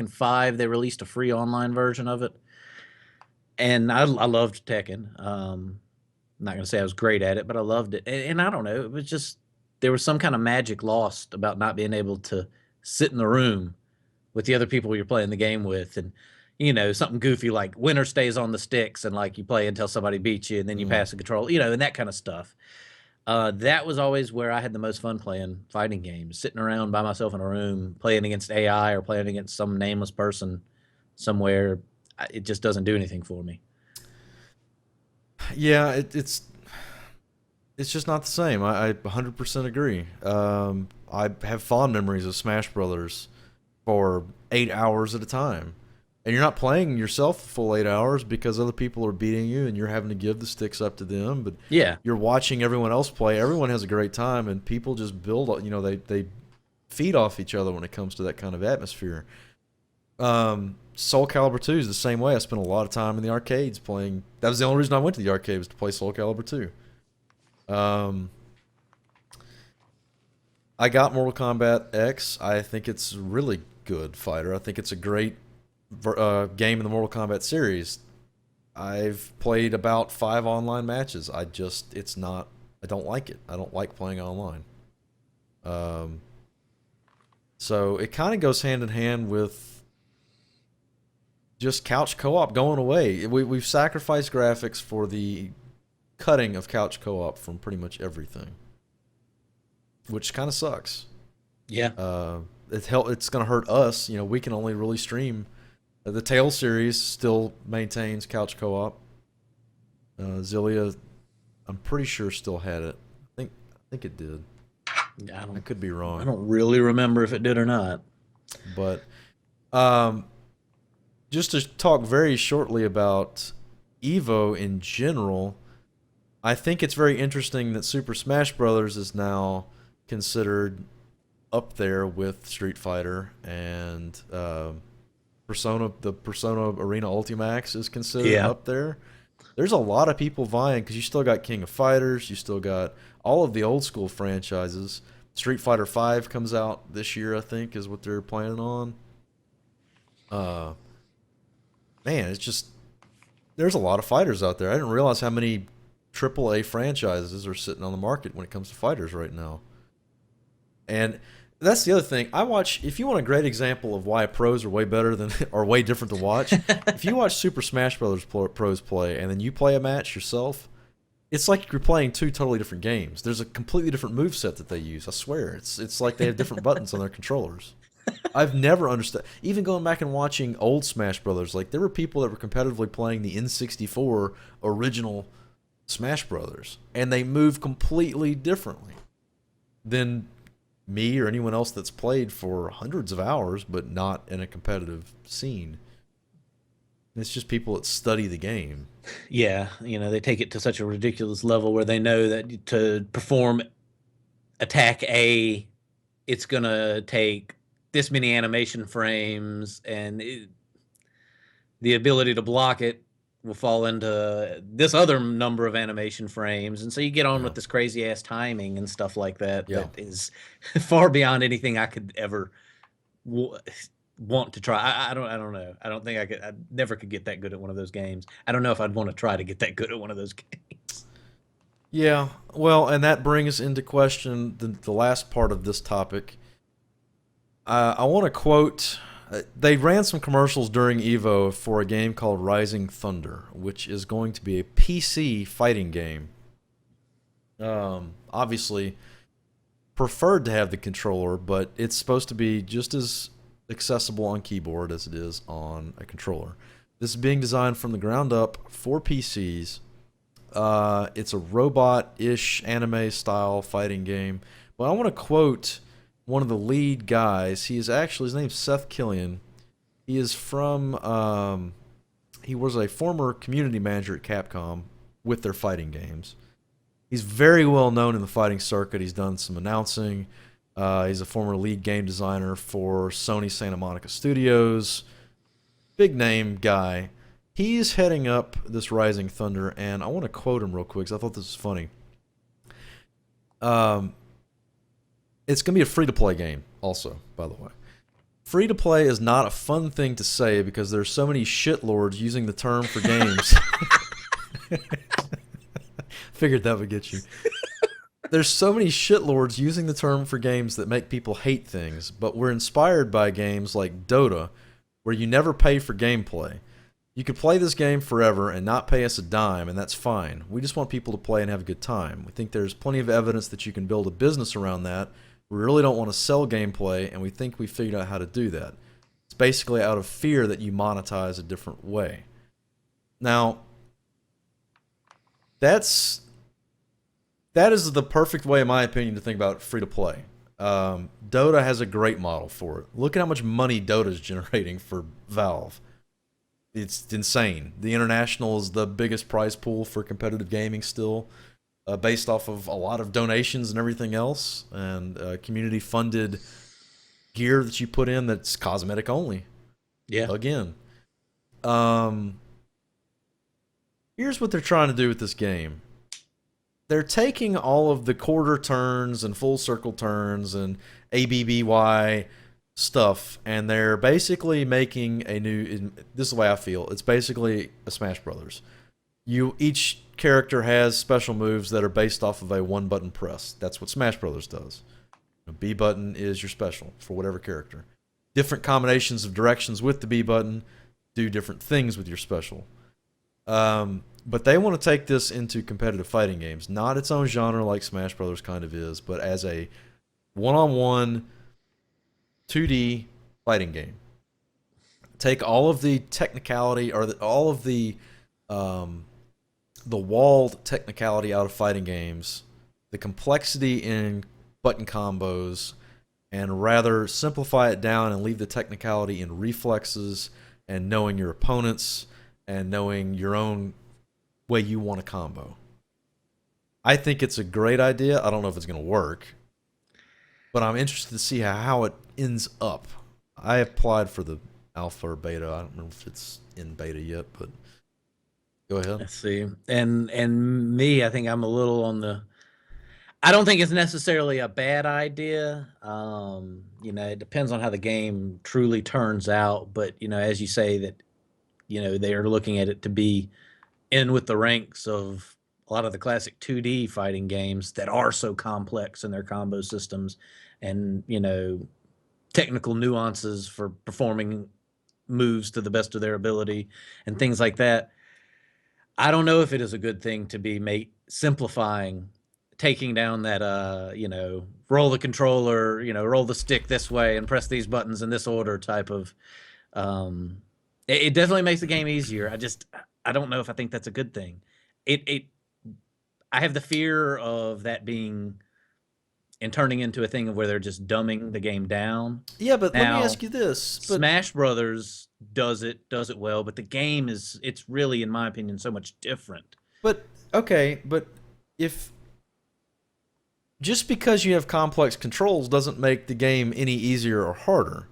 5? They released a free online version of it, and I loved Tekken. I'm not gonna say I was great at it, but I loved it. And I don't know, it was just there was some kind of magic lost about not being able to sit in the room with the other people you're playing the game with, and something goofy like winner stays on the sticks, and like you play until somebody beats you, and then you Mm. pass the control, and that kind of stuff. That was always where I had the most fun playing fighting games, sitting around by myself in a room, playing against AI or playing against some nameless person somewhere. It just doesn't do anything for me. Yeah, it's just not the same. I 100% agree. I have fond memories of Smash Brothers for 8 hours at a time. And you're not playing yourself a full 8 hours because other people are beating you and you're having to give the sticks up to them. But Yeah. you're watching everyone else play. Everyone has a great time, and people just build. They feed off each other when it comes to that kind of atmosphere. Soul Calibur 2 is the same way. I spent a lot of time in the arcades playing. That was the only reason I went to the arcade, was to play Soul Calibur 2. I got Mortal Kombat X. I think it's a really good fighter. I think it's a great game in the Mortal Kombat series. I've played about 5 online matches. It's not. I don't like it. I don't like playing online. Um, so it kind of goes hand in hand with just couch co-op going away. We've sacrificed graphics for the cutting of couch co-op from pretty much everything, which kind of sucks. Yeah. It's going to hurt us. We can only really stream. The Tales series still maintains couch co-op. Zillia, I'm pretty sure, still had it. I think it did. I I don't could be I wrong, don't really remember if it did or not. but um, just to talk very shortly about Evo in general, I think it's very interesting that Super Smash Brothers is now considered up there with Street Fighter and Persona. The Persona Arena Ultimax is considered Yeah. up there. There's a lot of people vying because you still got King of Fighters, you still got all of the old school franchises. Street Fighter V comes out this year, I think, is what they're planning on. Uh, Man, it's just there's a lot of fighters out there. I didn't realize how many AAA franchises are sitting on the market when it comes to fighters right now. And that's the other thing. I watch. If you want a great example of why pros are way better than or way different to watch, if you watch Super Smash Brothers pros play and then you play a match yourself, it's like you're playing two totally different games. There's a completely different move set that they use. I swear, it's like they have different buttons on their controllers. I've never understood. Even going back and watching old Smash Brothers, like there were people that were competitively playing the N64 original Smash Brothers, and they move completely differently than me or anyone else that's played for hundreds of hours, but not in a competitive scene. It's just people that study the game. Yeah, they take it to such a ridiculous level where they know that to perform attack A, it's gonna take this many animation frames, and the ability to block it will fall into this other number of animation frames, and so you get on Yeah, with this crazy ass timing and stuff like that. yeah, That is far beyond anything I could ever w- want to try. I don't know. I don't think I could. I never could get that good at one of those games. I don't know if I'd want to try to get that good at one of those games. yeah. Well, and that brings into question the last part of this topic. I want to quote. They ran some commercials during Evo for a game called Rising Thunder, which is going to be a PC fighting game. Obviously, preferred to have the controller, but it's supposed to be just as accessible on keyboard as it is on a controller. This is being designed from the ground up for PCs. It's a robot-ish anime-style fighting game. But I want to quote one of the lead guys. He is actually his name's Seth Killian. He is from. He was a former community manager at Capcom with their fighting games. He's very well known in the fighting circuit. He's done some announcing. He's a former lead game designer for Sony Santa Monica Studios. Big name guy. He's heading up this Rising Thunder, and I want to quote him real quick because I thought this was funny. Um, it's going to be a free to play game, also, by the way. Free to play is not a fun thing to say because there's so many shitlords using the term for games. Figured that would get you. There's so many shitlords using the term for games that make people hate things, but we're inspired by games like Dota, where you never pay for gameplay. You could play this game forever and not pay us a dime, and that's fine. We just want people to play and have a good time. We think there's plenty of evidence that you can build a business around that. We really don't want to sell gameplay, and we think we figured out how to do that. It's basically out of fear that you monetize a different way. Now, that is the perfect way, in my opinion, to think about free to play. Dota has a great model for it. Look at how much money Dota is generating for Valve. It's insane. The International is the biggest prize pool for competitive gaming still, based off of a lot of donations and everything else, and community funded gear that you put in that's cosmetic only. Yeah. Again, um, here's what they're trying to do with this game. They're taking all of the quarter turns and full circle turns and ABBY stuff, and they're basically making a new. This is the way I feel. It's basically a Smash Brothers. Each character has special moves that are based off of a one button press. That's what Smash Brothers does. The B button is your special for whatever character. Different combinations of directions with the B button do different things with your special. But they want to take this into competitive fighting games, not its own genre like Smash Brothers kind of is, but as a one-on-one 2D fighting game. Take all of the technicality or all of the walled technicality out of fighting games, the complexity in button combos and rather simplify it down and leave the technicality in reflexes and knowing your opponents and knowing your own way you want a combo. I think it's a great idea. I don't know if it's going to work, but I'm interested to see how it ends up. I applied for the alpha or beta. I don't remember if it's in beta yet, but go ahead. Let's see. And me, I think I'm a little on the. I don't think it's necessarily a bad idea. It depends on how the game truly turns out. But as you say that, they are looking at it to be in with the ranks of a lot of the classic 2D fighting games that are so complex in their combo systems, and technical nuances for performing moves to the best of their ability and things like that. I don't know if it is a good thing to be simplifying, taking down that roll the controller, roll the stick this way and press these buttons in this order type of. It definitely makes the game easier. I don't know if I think that's a good thing. I have the fear of that being and turning into a thing of where they're just dumbing the game down. Yeah, but Now, let me ask you this. Smash Brothers does it well, but the game it's really, in my opinion, so much different. But okay, but if just because you have complex controls doesn't make the game any easier or harder.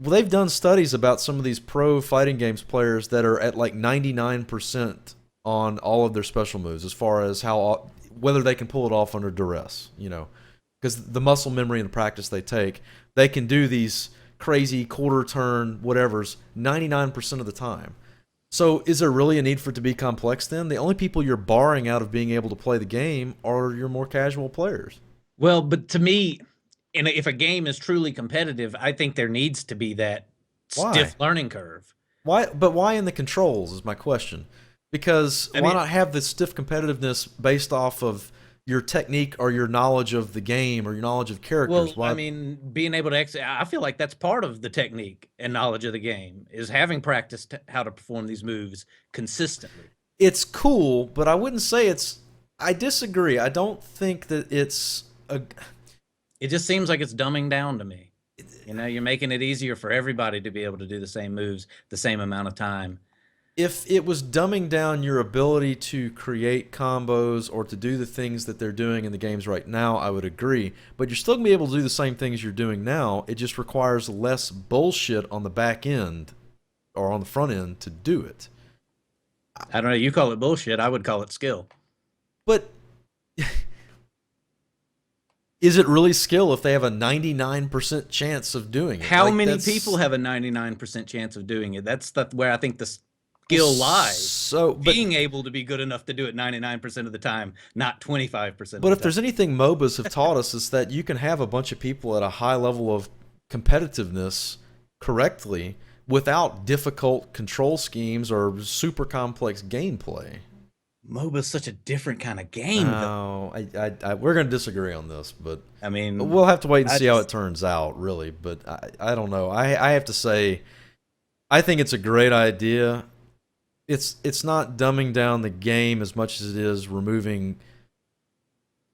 Well, they've done studies about some of these pro fighting games players that are at like 99% on all of their special moves as far as whether they can pull it off under duress, because the muscle memory and the practice they can do these crazy quarter turn whatevers 99% of the time. So is there really a need for it to be complex then? The only people you're barring out of being able to play the game are your more casual players. Well, but to me, if a game is truly competitive, I think there needs to be that stiff learning curve. Why? But why in the controls is my question. Because why not have the stiff competitiveness based off of your technique or your knowledge of the game or your knowledge of characters? Well, being able to I feel like that's part of the technique and knowledge of the game, is having practiced how to perform these moves consistently. It's cool, but I wouldn't say I disagree. I don't think that it's It just seems like it's dumbing down to me. You're making it easier for everybody to be able to do the same moves the same amount of time. If it was dumbing down your ability to create combos or to do the things that they're doing in the games right now, I would agree. But you're still going to be able to do the same things you're doing now. It just requires less bullshit on the back end or on the front end to do it. I don't know. You call it bullshit. I would call it skill. But is it really skill if they have a 99% chance of doing it? How many people have a 99% chance of doing it? That's where I think the skill lies. So being able to be good enough to do it 99% of the time, not 25%. But if there's anything MOBAs have taught us, is that you can have a bunch of people at a high level of competitiveness correctly without difficult control schemes or super complex gameplay. MOBA's such a different kind of game. No, we're going to disagree on this, but we'll have to wait and see how it turns out, really. But I don't know. I have to say, I think it's a great idea. It's not dumbing down the game as much as it is removing.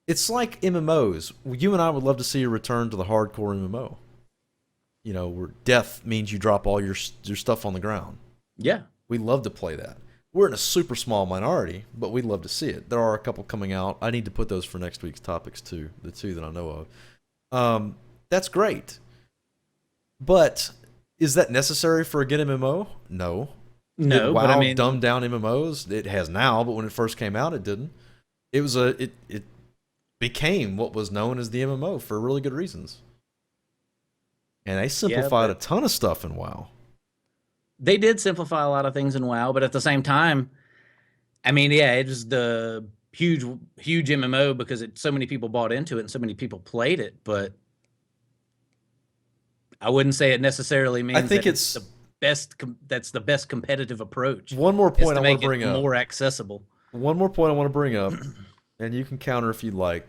It's like MMOs. You and I would love to see a return to the hardcore MMO. Where death means you drop all your stuff on the ground. Yeah, we love to play that. We're in a super small minority, but we'd love to see it. There are a couple coming out. I need to put those for next week's topics too. The two that I know of. That's great. But is that necessary for a good MMO? No. No, WoW dumbed down MMOs. It has now, but when it first came out, it didn't. It became what was known as the MMO for really good reasons. And they simplified a ton of stuff in WoW. They did simplify a lot of things in WoW, but at the same time, it was the huge MMO because so many people bought into it and so many people played it. But I wouldn't say it necessarily means. I think it's the best. That's the best competitive approach. One more point I want to bring up. More accessible. One more point I want to bring up, and you can counter if you'd like.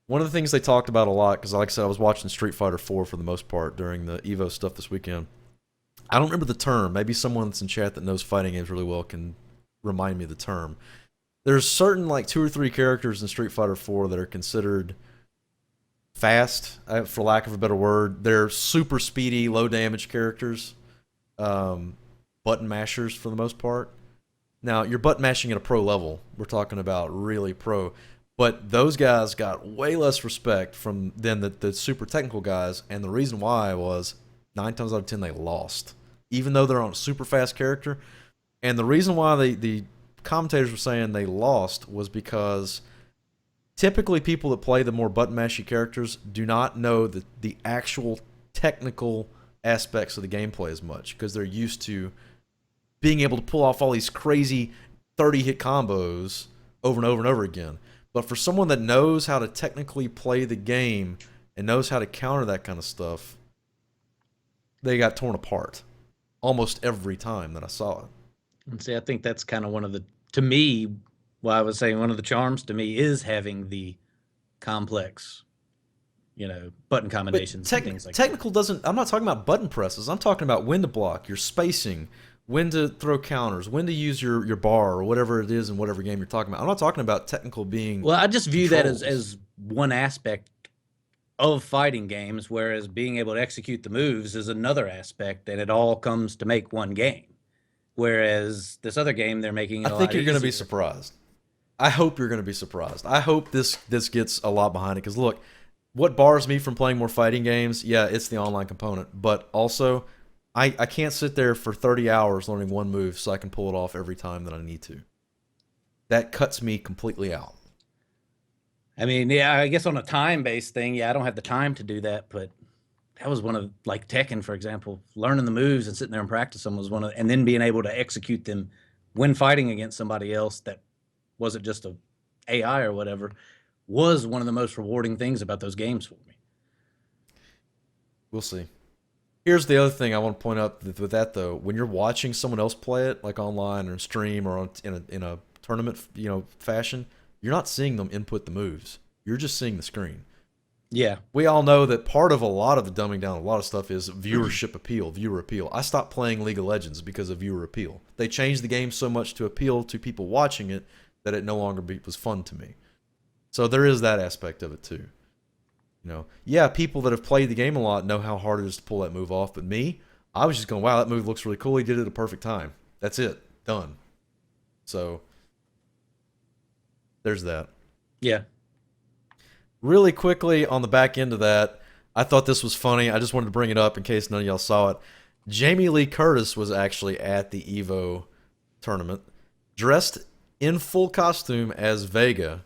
One of the things they talked about a lot, because like I said, I was watching Street Fighter 4 for the most part during the Evo stuff this weekend. I don't remember the term. Maybe someone that's in chat that knows fighting games really well can remind me of the term. There's certain 2 or 3 characters in Street Fighter 4 that are considered fast, for lack of a better word. They're super speedy, low damage characters, button mashers for the most part. Now, you're button mashing at a pro level. We're talking about really pro. But those guys got way less respect than the super technical guys, and the reason why was 9 times out of 10 they lost, even though they're on a super fast character. And the reason why the commentators were saying they lost was because typically people that play the more button mashy characters do not know the actual technical aspects of the gameplay as much because they're used to being able to pull off all these crazy 30-hit combos over and over and over again. But for someone that knows how to technically play the game and knows how to counter that kind of stuff, they got torn apart almost every time that I saw it. And see, I think that's kind of one of the, to me, well, I was saying one of the charms to me is having the complex, button combinations and things like technical doesn't. I'm not talking about button presses. I'm talking about when to block, your spacing, when to throw counters, when to use your bar or whatever it is in whatever game you're talking about. I'm not talking about technical being. Well, I just view controls. that as one aspect of fighting games, whereas being able to execute the moves is another aspect, and it all comes to make one game. Whereas this other game, they're making it I a think lot you're going to be easier. surprised. I hope you're going to be surprised. I hope this gets a lot behind it because look, what bars me from playing more fighting games? Yeah, it's the online component, but also I can't sit there for 30 hours learning one move so I can pull it off every time that I need to. That cuts me completely out. I mean, yeah, I guess on a time-based thing, yeah, I don't have the time to do that, but that was one of, like Tekken, for example, learning the moves and sitting there and practice them was one of, and then being able to execute them when fighting against somebody else that wasn't just a AI or whatever, was one of the most rewarding things about those games for me. We'll see. Here's the other thing I want to point out with that though. When you're watching someone else play it, like online or stream or in a tournament, fashion, you're not seeing them input the moves. You're just seeing the screen. Yeah. We all know that part of a lot of the dumbing down a lot of stuff is viewership appeal, viewer appeal. I stopped playing League of Legends because of viewer appeal. They changed the game so much to appeal to people watching it that it no longer was fun to me. So there is that aspect of it too. Yeah, people that have played the game a lot know how hard it is to pull that move off. But me, I was just going, wow, that move looks really cool. He did it at a perfect time. That's it. Done. So there's that. Yeah. Really quickly on the back end of that, I thought this was funny. I just wanted to bring it up in case none of y'all saw it. Jamie Lee Curtis was actually at the EVO tournament, dressed in full costume as Vega.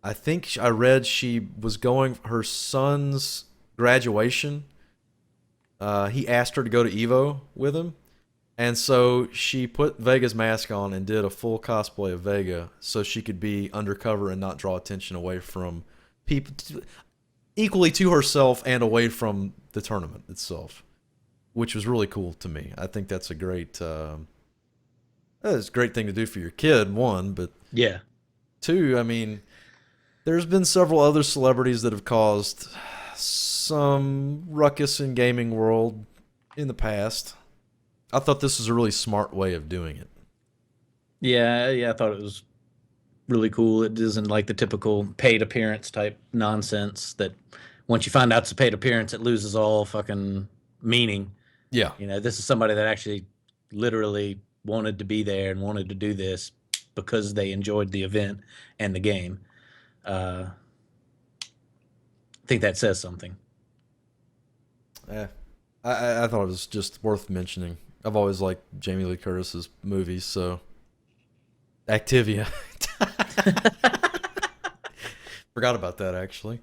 I think I read she was going her son's graduation. He asked her to go to EVO with him. And so she put Vega's mask on and did a full cosplay of Vega so she could be undercover and not draw attention away from people, equally to herself and away from the tournament itself, which was really cool to me. I think that's a great thing to do for your kid, one, but Yeah. two, I mean, there's been several other celebrities that have caused some ruckus in gaming world in the past. I thought this was a really smart way of doing it. Yeah, I thought it was really cool. It isn't like the typical paid appearance type nonsense that once you find out it's a paid appearance, it loses all fucking meaning. Yeah. This is somebody that actually literally wanted to be there and wanted to do this because they enjoyed the event and the game. I think that says something. I thought it was just worth mentioning. I've always liked Jamie Lee Curtis's movies, so Activia. Forgot about that actually.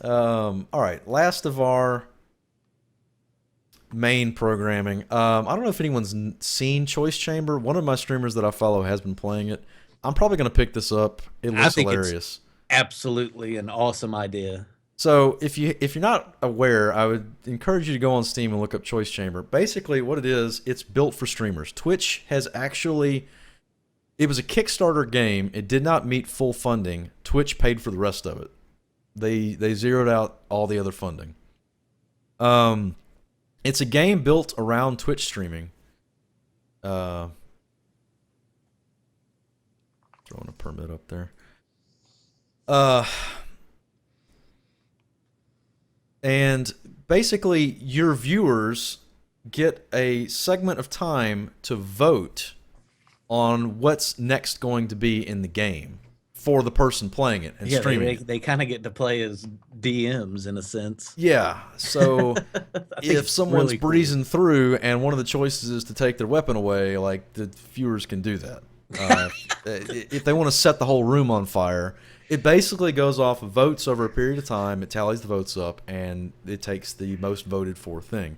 All right, last of our main programming. I don't know if anyone's seen Choice Chamber. One of my streamers that I follow has been playing it. I'm probably going to pick this up. It looks hilarious. It's absolutely an awesome idea. So if you're not aware, I would encourage you to go on Steam and look up Choice Chamber. Basically, what it is, it's built for streamers. Twitch has actually, it was a Kickstarter game. It did not meet full funding. Twitch paid for the rest of it. They zeroed out all the other funding. It's a game built around Twitch streaming. Throwing a permit up there. Uh, and basically, your viewers get a segment of time to vote on what's next going to be in the game for the person playing it and Yeah, streaming it. they kind of get to play as DMs in a sense. Yeah, so I think if it's someone's really cool. breezing through and one of the choices is to take their weapon away, like the viewers can do that. Uh, if they want to set the whole room on fire, it basically goes off of votes over a period of time. It tallies the votes up, and it takes the most voted for thing.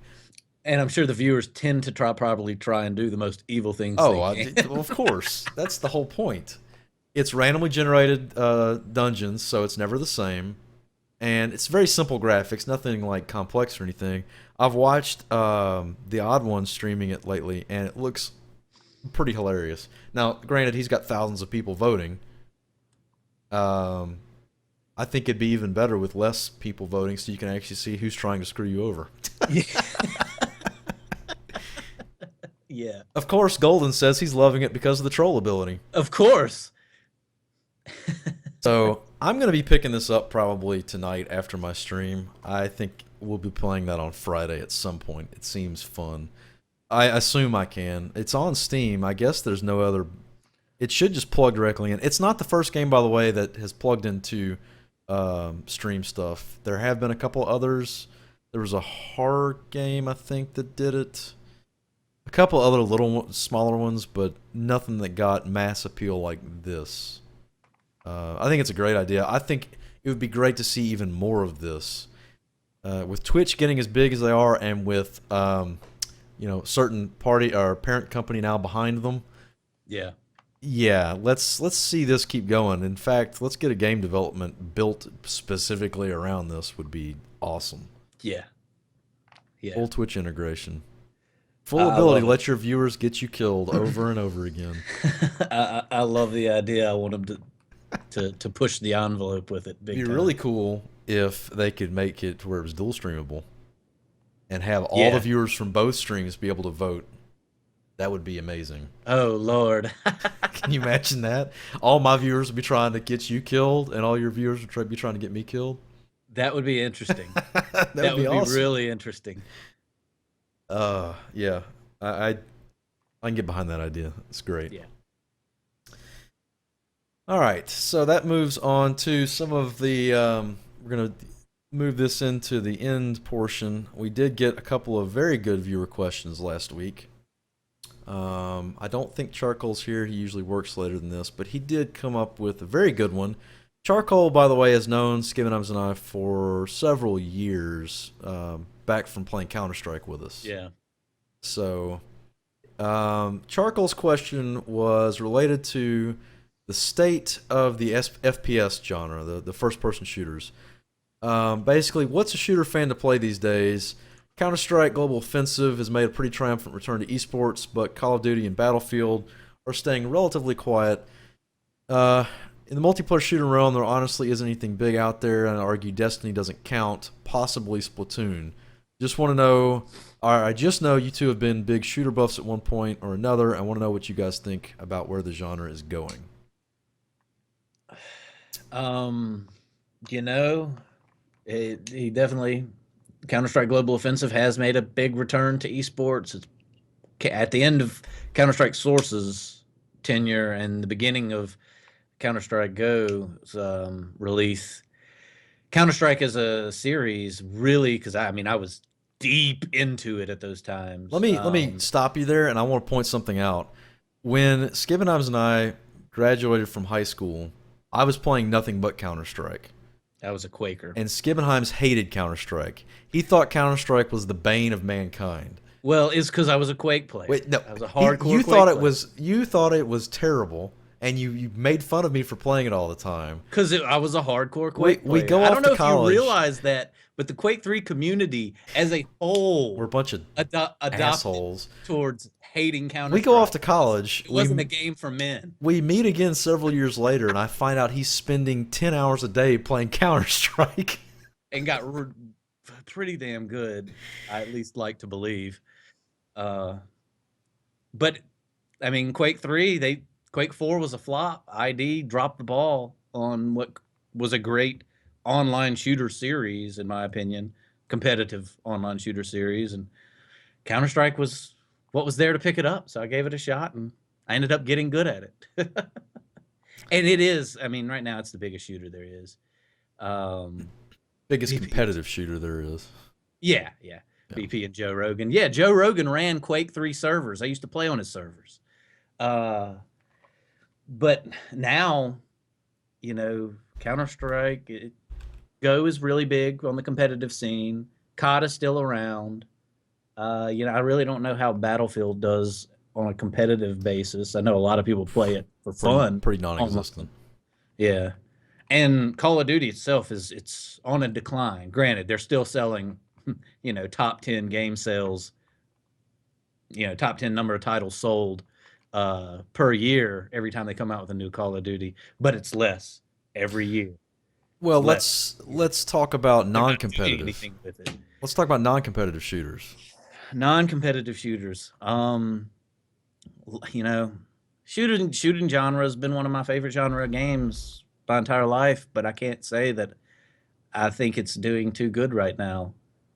And I'm sure the viewers tend to probably try and do the most evil things Oh, they can. well, of course. That's the whole point. It's randomly generated dungeons, so it's never the same. And it's very simple graphics, nothing like complex or anything. I've watched the Odd One streaming it lately, and it looks pretty hilarious. Now, granted, he's got thousands of people voting. Um, I think it'd be even better with less people voting, so you can actually see who's trying to screw you over. Yeah. Yeah. Of course, Golden says he's loving it because of the troll ability. Of course. So I'm going to be picking this up probably tonight after my stream. I think we'll be playing that on Friday at some point. It seems fun. I assume I can. It's on Steam. I guess there's no other. It should just plug directly in. It's not the first game, by the way, that has plugged into stream stuff. There have been a couple others. There was a horror game, I think, that did it. A couple other little, smaller ones, but nothing that got mass appeal like this. I think it's a great idea. I think it would be great to see even more of this. With Twitch getting as big as they are, and with certain party or parent company now behind them. Yeah. Yeah, let's see this keep going. In fact, let's get a game development built specifically around this. Would be awesome. Yeah. Yeah. Full Twitch integration. Full I ability love to it. let your viewers get you killed over and over again. I love the idea. I want them to push the envelope with it It'd big be time. really cool if they could make it to where it was dual streamable and have all Yeah. the viewers from both streams be able to vote. That would be amazing. Oh Lord. Can you imagine that? All my viewers would be trying to get you killed, and all your viewers would be trying to get me killed. That would be interesting. That That would be would be awesome. really interesting. Yeah, I can get behind that idea. It's great. Yeah. All right, so that moves on to some of the. We're gonna move this into the end portion. We did get a couple of very good viewer questions last week. I don't think Charcoal's here. He usually works later than this, but he did come up with a very good one. Charcoal, by the way, has known Skivin and I for several years, back from playing Counter-Strike with us. Yeah. So, Charcoal's question was related to the state of the FPS genre, the first-person shooters. Basically, what's a shooter fan to play these days? Counter-Strike Global Offensive has made a pretty triumphant return to esports, but Call of Duty and Battlefield are staying relatively quiet. In the multiplayer shooter realm, there honestly isn't anything big out there, and I argue Destiny doesn't count, possibly Splatoon. Just want to know, I just know you two have been big shooter buffs at one point or another. I want to know what you guys think about where the genre is going. You know, he definitely Counter-Strike Global Offensive has made a big return to esports. It's at the end of Counter-Strike Source's tenure and the beginning of Counter-Strike Go's release. Counter-Strike as a series, really, because I mean I was deep into it at those times. Let me stop you there, and I want to point something out. When Skip and I graduated from high school, I was playing nothing but Counter-Strike. I was a Quaker. And Skibbenheims hated Counter-Strike. He thought Counter-Strike was the bane of mankind. Well, it's because I was a Quake player. Wait, no, I was a hardcore. You Quake thought it player. was terrible, and you made fun of me for playing it all the time. Because I was a hardcore Quake We player. go I off don't to know if college. you realize that, but the Quake 3 community as a whole We're a bunch of adopted assholes. towards hating Counter-Strike. We go off to college. It wasn't a game for men. We meet again several years later, and I find out he's spending 10 hours a day playing Counter-Strike. And got pretty damn good. I at least like to believe. But I mean, Quake 4 was a flop. ID dropped the ball on what was a great online shooter series, in my opinion, competitive online shooter series, and Counter-Strike was what was there to pick it up. So I gave it a shot, and I ended up getting good at it. And it is, I mean, right now it's the biggest shooter there is. Biggest BP, competitive shooter there is. yeah, yeah. BP and Joe Rogan. Yeah, Joe Rogan ran Quake 3 servers. I used to play on his servers. Uh, but now, you know, Counter-Strike, Go is really big on the competitive scene. COD is still around. You know, I really don't know how Battlefield does on a competitive basis. I know a lot of people play it for fun. Pretty non-existent. Yeah. And Call of Duty itself it's on a decline. Granted, they're still selling, you know, top 10 game sales, you know, top 10 number of titles sold per year every time they come out with a new Call of Duty, but it's less every year. Well, Less. let's talk about They're not doing non-competitive. anything with it. Let's talk about non-competitive shooters. Non-competitive shooters. You know, shooting genre has been one of my favorite genre of games my entire life, but I can't say that I think it's doing too good right now.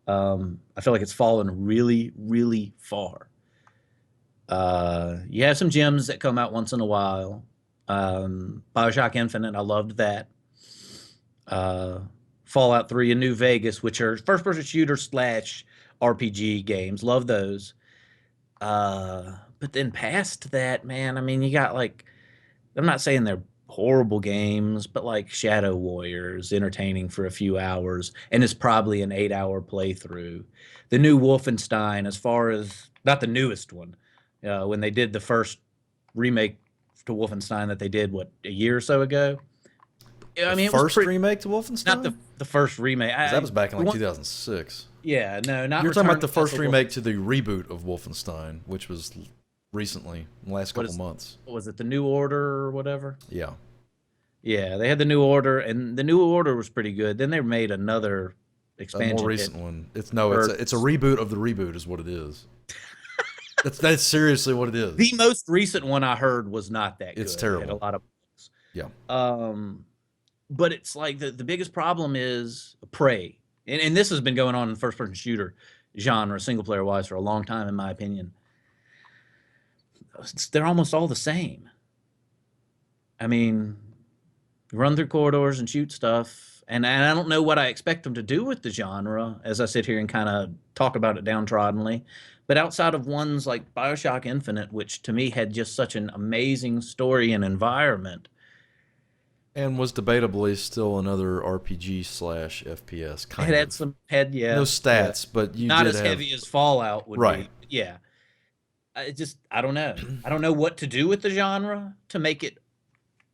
I feel like it's fallen really, really far. You have some gems that come out once in a while. BioShock Infinite, I loved that. Uh, Fallout 3 and New Vegas, which are first-person shooter slash RPG games. Love those. But then past that, man, I mean, you got like, I'm not saying they're horrible games, but like Shadow Warriors, entertaining for a few hours, and it's probably an 8-hour playthrough. The new Wolfenstein, as far as not the newest one, when they did the first remake to Wolfenstein that they did, what, a year or so ago? I mean, it was First remake to Wolfenstein? not the first remake. That was back in like 2006. Yeah, no, not. You're talking about the Return first remake to the reboot of Wolfenstein, which was recently, in the last couple months. Was it the New Order or whatever? Yeah. Yeah, they had the New Order, and the New Order was pretty good. Then they made another A expansion. more recent one. It's a reboot of the reboot, is what it is. That's seriously what it is. The most recent one I heard was not that good. It's terrible. It had a lot of bugs. Yeah. But it's like the biggest problem is Prey, and this has been going on in the first person shooter genre, single player wise, for a long time, in my opinion. They're almost all the same. I mean, run through corridors and shoot stuff, and I don't know what I expect them to do with the genre as I sit here and kind of talk about it downtroddenly. But outside of ones like BioShock Infinite, which to me had just such an amazing story and environment, and was debatably still another RPG slash FPS kind it of. had some yeah, no stats, but you not did as have, heavy as Fallout would right. be. Yeah, I don't know. I don't know what to do with the genre to make it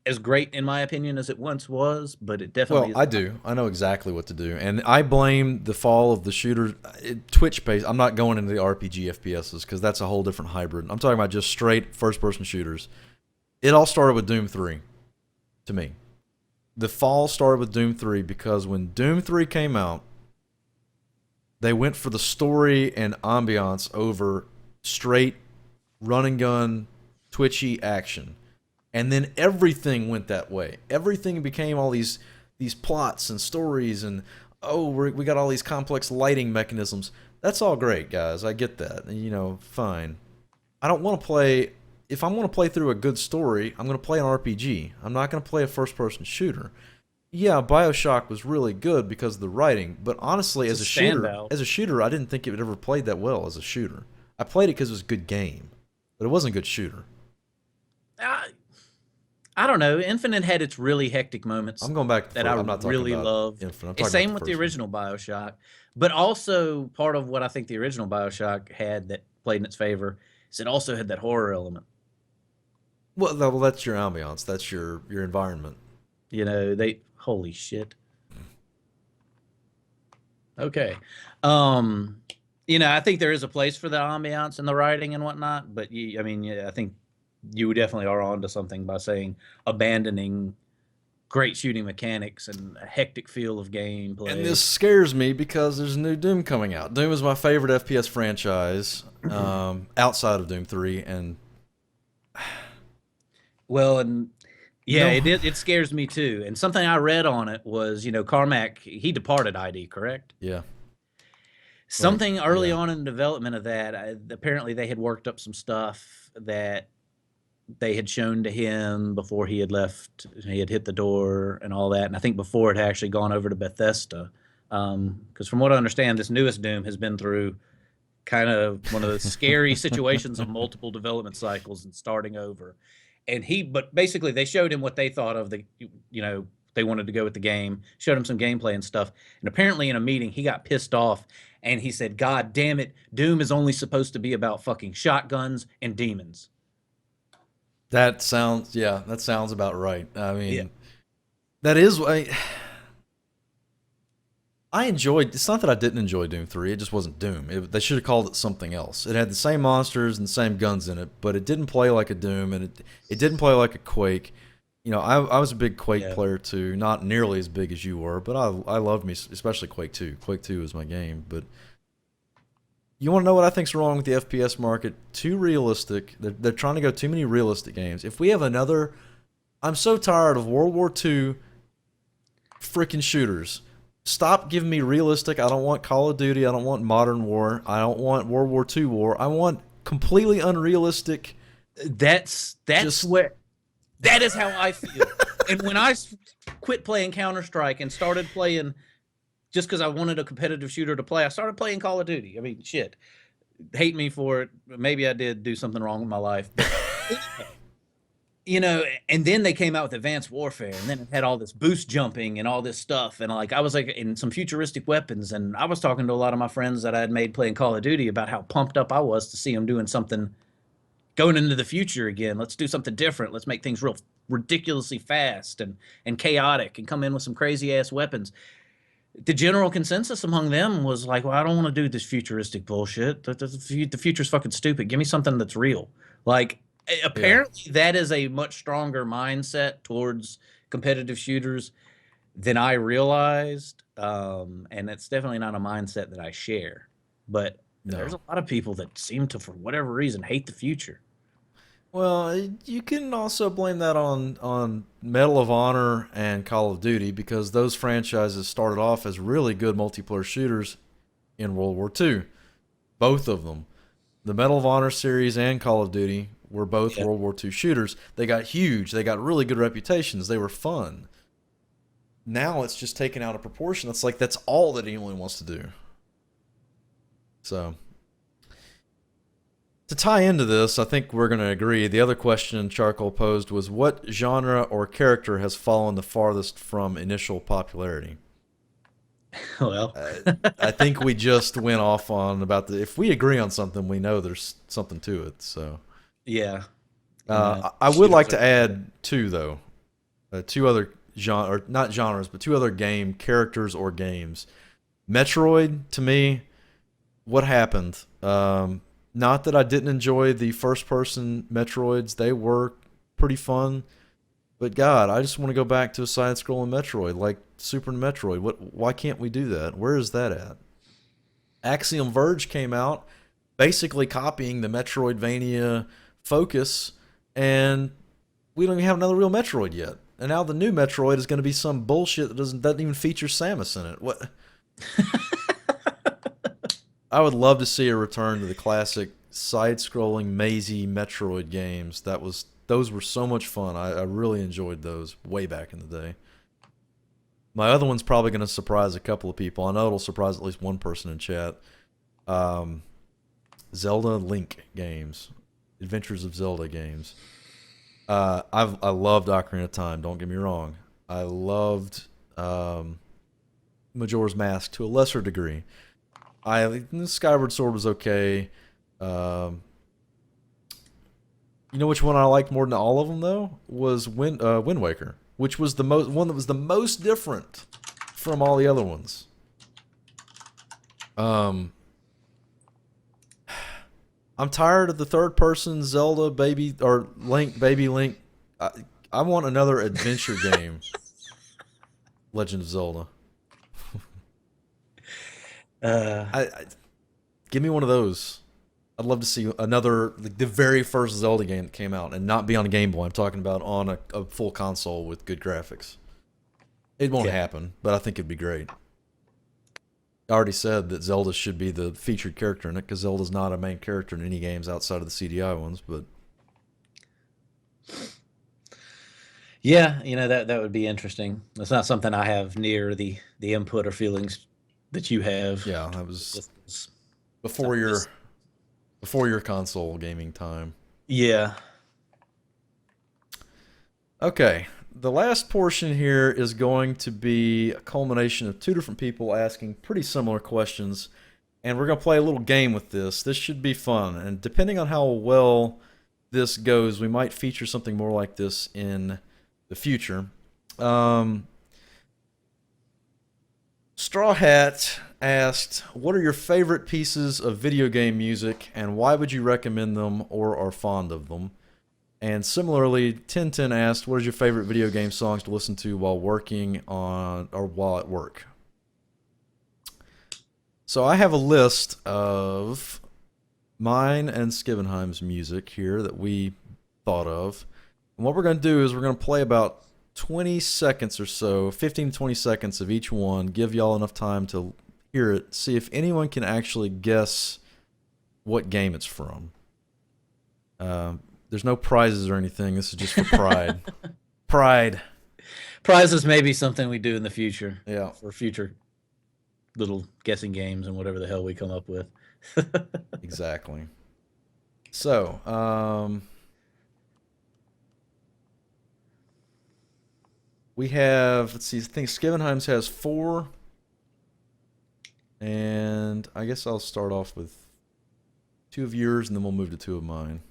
as great, in my opinion, as it once was, but it definitely. Well, I do. I know exactly what to do, and I blame the fall of the shooter Twitch based. I'm not going into the RPG FPSs because that's a whole different hybrid. I'm talking about just straight first-person shooters. It all started with Doom 3, to me. The fall started with Doom 3 because when Doom 3 came out, they went for the story and ambiance over straight run and gun, twitchy action. And then everything went that way. Everything became all these plots and stories and, oh, we got all these complex lighting mechanisms. That's all great, guys. I get that. You know, fine. I don't want to play... If I'm going to play through a good story, I'm going to play an RPG. I'm not going to play a first-person shooter. Yeah, BioShock was really good because of the writing, but honestly, as a shooter, I didn't think it ever played that well as a shooter. I played it because it was a good game, but it wasn't a good shooter. I don't know. Infinite had its really hectic moments. I'm going back that I really loved. Same with the original BioShock, but also part of what I think the original BioShock had that played in its favor is it also had that horror element. Well, that's your ambiance. That's your environment. You know, holy shit. Okay. You know, I think there is a place for the ambiance and the writing and whatnot, but I think you definitely are onto something by saying abandoning great shooting mechanics and a hectic feel of gameplay. And this scares me because there's a new Doom coming out. Doom is my favorite FPS franchise outside of Doom 3, and well, and You Yeah, know, it scares me too. And something I read on it was, Carmack, he departed ID, correct? yeah, like Something early yeah, on in the development of that, apparently they had worked up some stuff that they had shown to him before he had left. He had hit the door and all that. And I think before it had actually gone over to Bethesda. Because from what I understand, this newest Doom has been through kind of one of the scary situations of multiple development cycles and starting over. But basically, they showed him what they thought of they wanted to go with the game, showed him some gameplay and stuff. And apparently, in a meeting, he got pissed off and he said, God damn it, Doom is only supposed to be about fucking shotguns and demons. that sounds about right. I Yeah. mean, that is I enjoyed. It's not that I didn't enjoy Doom 3. It just wasn't Doom. They should have called it something else. It had the same monsters and the same guns in it, but it didn't play like a Doom, and it didn't play like a Quake. I was a big Quake Yeah. player too. Not nearly as big as you were, but I loved me, especially Quake 2. Quake 2 was my game. But you want to know what I think's wrong with the FPS market? Too realistic. They're trying to go too many realistic games. If we have another, I'm so tired of World War II freaking shooters. Stop giving me realistic. I don't want Call of Duty. I don't want Modern War. I don't want World War II war. I want completely unrealistic. That's Just where that is how I feel. And when I quit playing Counter Strike and started playing just because I wanted a competitive shooter to play, I started playing Call of Duty. I mean, shit, hate me for it. Maybe I did do something wrong with my life, but you know. And then they came out with Advanced Warfare, and then it had all this boost jumping and all this stuff, and like I was like in some futuristic weapons, and I was talking to a lot of my friends that I had made playing Call of Duty about how pumped up I was to see them doing something going into the future again. Let's do something different. Let's make things real ridiculously fast and chaotic and come in with some crazy ass weapons. The general consensus among them was like, well, I don't want to do this futuristic bullshit. The future's fucking stupid. Give me something that's real. Like, yeah. apparently, that is a much stronger mindset towards competitive shooters than I realized. And it's definitely not a mindset that I share. But there's No. a lot of people that seem to, for whatever reason, hate the future. Well, you can also blame that on Medal of Honor and Call of Duty because those franchises started off as really good multiplayer shooters in World War II. Both of them. The Medal of Honor series and Call of Duty were both Yeah. World War II shooters. They got huge. They got really good reputations. They were fun. Now it's just taken out of proportion. It's like that's all that anyone wants to do. So to tie into this, I think we're going to agree. The other question Charcoal posed was what genre or character has fallen the farthest from initial popularity? Well, Uh, I think we just went off on about the. If we agree on something, we know there's something to it. So yeah. I would like Shooters to are. add two though, two other genre or not genres, but two other game characters or games. Metroid to me, what happened? Not that I didn't enjoy the first person Metroids; they were pretty fun. But God, I just want to go back to a side-scrolling Metroid like Super Metroid. What? Why can't we do that? Where is that at? Axiom Verge came out, basically copying the Metroidvania focus, and we don't even have another real Metroid yet. And now the new Metroid is going to be some bullshit that doesn't even feature Samus in it. What? I would love to see a return to the classic side-scrolling mazy Metroid games. Those were so much fun. I really enjoyed those way back in the day. My other one's probably going to surprise a couple of people. I know it'll surprise at least one person in chat. Um, Zelda Link games, Adventures of Zelda games. I loved Ocarina of Time. Don't get me wrong. I loved Majora's Mask to a lesser degree. Skyward Sword was okay. Um, you know which one I liked more than all of them though was Wind Waker, which was the most one that was the most different from all the other ones. Um, I'm tired of the third person Zelda baby or Link baby Link. I, I want another adventure game. Legend of Zelda. Uh, I give me one of those. I'd love to see another, like the very first Zelda game that came out, and not be on a Game Boy. I'm talking about on a full console with good graphics. It won't Yeah. happen, but I think it'd be great. I already said that Zelda should be the featured character in it because Zelda's not a main character in any games outside of the CDI ones. But Yeah, that would be interesting. It's not something I have near the input or feelings that you have. yeah, that was It's before something your just before your console gaming time. yeah. Okay, the last portion here is going to be a culmination of two different people asking pretty similar questions, and we're going to play a little game with this. This should be fun, and depending on how well this goes, we might feature something more like this in the future. Um, Straw Hat asked, "What are your favorite pieces of video game music, and why would you recommend them or are fond of them?" And similarly, Tintin asked, "What is your favorite video game songs to listen to while working on or while at work?" So I have a list of mine and Skivenheim's music here that we thought of. And what we're going to do is we're going to play about 20 seconds or so, 15 to 20 seconds of each one, give y'all enough time to hear it, see if anyone can actually guess what game it's from. There's no prizes or anything. This is just for pride. Pride. Prizes may be something we do in the future. Yeah. For future little guessing games and whatever the hell we come up with. Exactly. So, we have, let's see, I think Skivenheim's has 4. And I guess I'll start off with 2 of yours, and then we'll move to 2 of mine.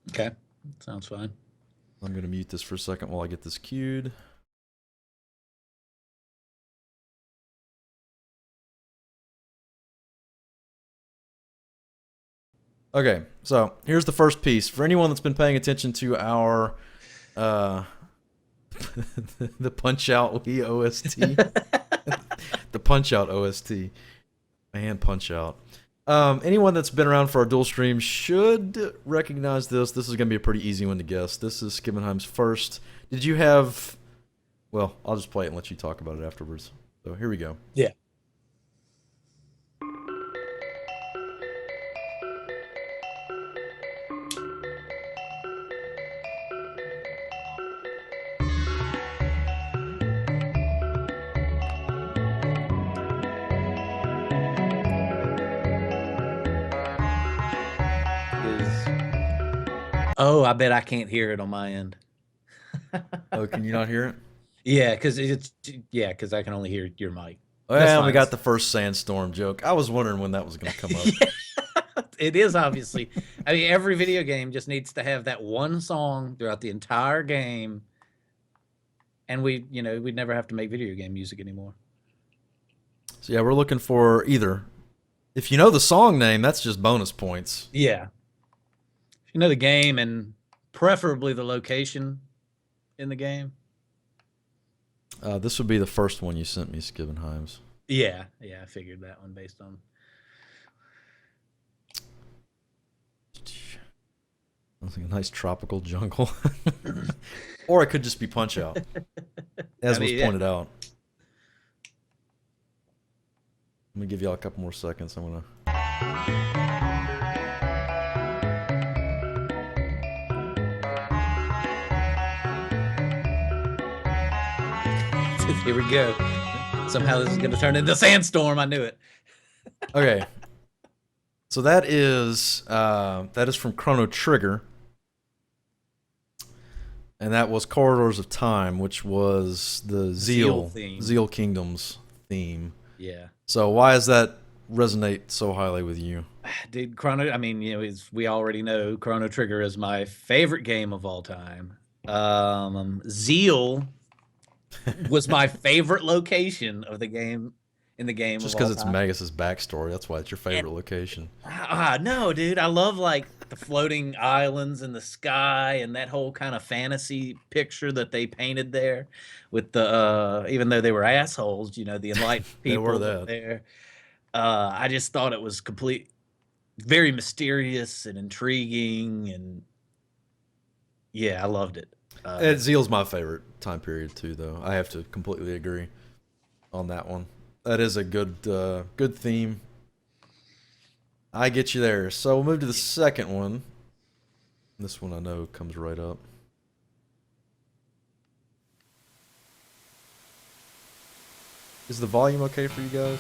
Okay. Sounds fine. I'm going to mute this for a second while I get this queued. Okay, so here's the first piece. For anyone that's been paying attention to our the Punch Out Wii OST, the Punch Out OST, man, Punch Out. Anyone that's been around for our dual stream should recognize this. This is going to be a pretty easy one to guess. This is Skivenheim's first. Did you have? Well, I'll just play it and let you talk about it afterwards. So here we go. Yeah. Oh, I bet I can't hear it on my end. Oh, can you not hear it? Yeah, because I can only hear your mic. Well, we got the first sandstorm joke. I was wondering when that was going to come up. Yeah, it is obviously. I mean, every video game just needs to have that one song throughout the entire game, and we'd never have to make video game music anymore. So yeah, we're looking for either. If you know the song name, that's just bonus points. Yeah. If you know the game and preferably the location in the game. This would be the first one you sent me, Skivenheim's. Yeah, I figured that one based on. Sounds like a nice tropical jungle. Or it could just be Punch Out, as was pointed out. Let me give y'all a couple more seconds. I'm going to... Here we go. Somehow this is going to turn into Sandstorm. I knew it. Okay. So that is from Chrono Trigger. And that was Corridors of Time, which was the Zeal Kingdom's theme. Yeah. So why does that resonate so highly with you? Dude, we already know Chrono Trigger is my favorite game of all time. Zeal was my favorite location of the game in the game. Just because it's Magus's backstory, that's why it's your favorite location. No, dude, I love like the floating islands in the sky and that whole kind of fantasy picture that they painted there with the even though they were assholes, the enlightened people They were that. there. I just thought it was complete. very mysterious and intriguing, and yeah, I loved it. Zeal's my favorite time period too, though. I have to completely agree on that one. That is a good theme. I get you there. So we'll move to the second one. This one I know comes right up. Is the volume okay for you guys?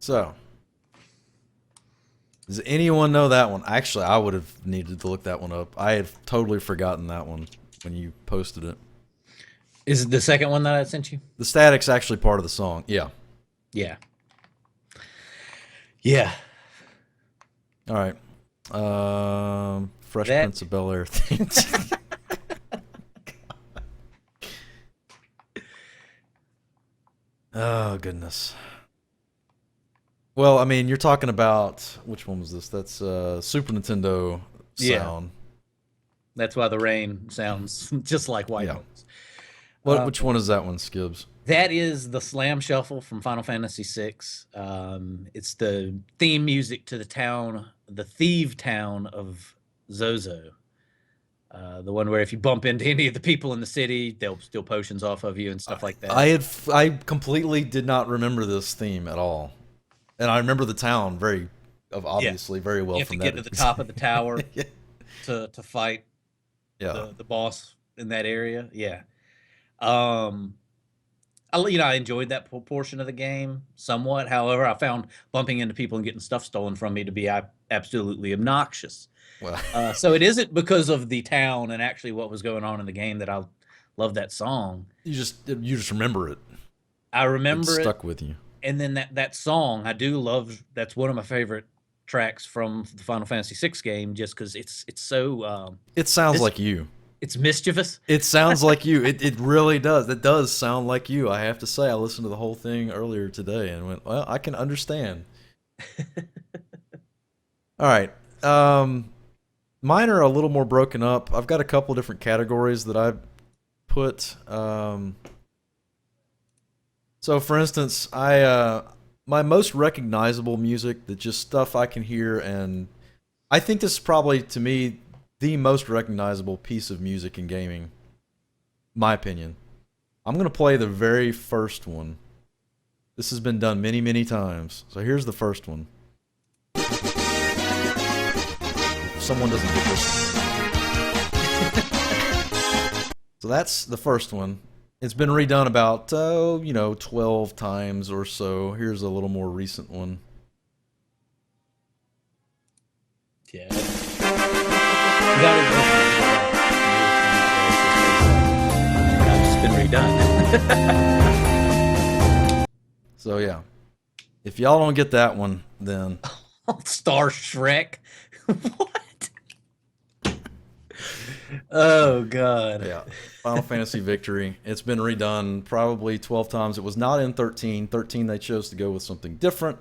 So, does anyone know that one? Actually, I would have needed to look that one up. I had totally forgotten that one when you posted it. Is it the second one that I sent you? The static's actually part of the song. Yeah. Yeah. Yeah. All right. Fresh Prince of Bel-Air themes. Oh, goodness. Well, I mean, you're talking about, which one was this? That's Super Nintendo sound. Yeah. That's why the rain sounds just like White Noise. Which one is that one, Skibbs? That is the Slam Shuffle from Final Fantasy VI. It's the theme music to the thief town of Zozo. The one where if you bump into any of the people in the city, they'll steal potions off of you and stuff like that. I completely did not remember this theme at all. And I remember the town very well. You have to get to the top of the tower to fight the boss in that area. Yeah. I enjoyed that portion of the game somewhat. However, I found bumping into people and getting stuff stolen from me to be absolutely obnoxious. Well, so it isn't because of the town and actually what was going on in the game that I love that song. You just remember it. I remember it stuck with you. And then that song I do love. That's one of my favorite tracks from the Final Fantasy VI game, just because it's so. It sounds like you. It's mischievous. It sounds like you. It really does. It does sound like you. I have to say, I listened to the whole thing earlier today and went, well, I can understand. All right. Mine are a little more broken up. I've got a couple different categories that I've put. So, for instance, my most recognizable music, that just stuff I can hear, and I think this is probably, to me, the most recognizable piece of music in gaming. My opinion. I'm going to play the very first one. This has been done many, many times. So here's the first one. If someone doesn't get this one. So that's the first one. It's been redone about, 12 times or so. Here's a little more recent one. Yeah. It's been redone. So yeah, if y'all don't get that one, then Star Shrek. What? Oh god. Yeah, Final Fantasy Victory. It's been redone probably 12 times. It was not in 13. 13 they chose to go with something different.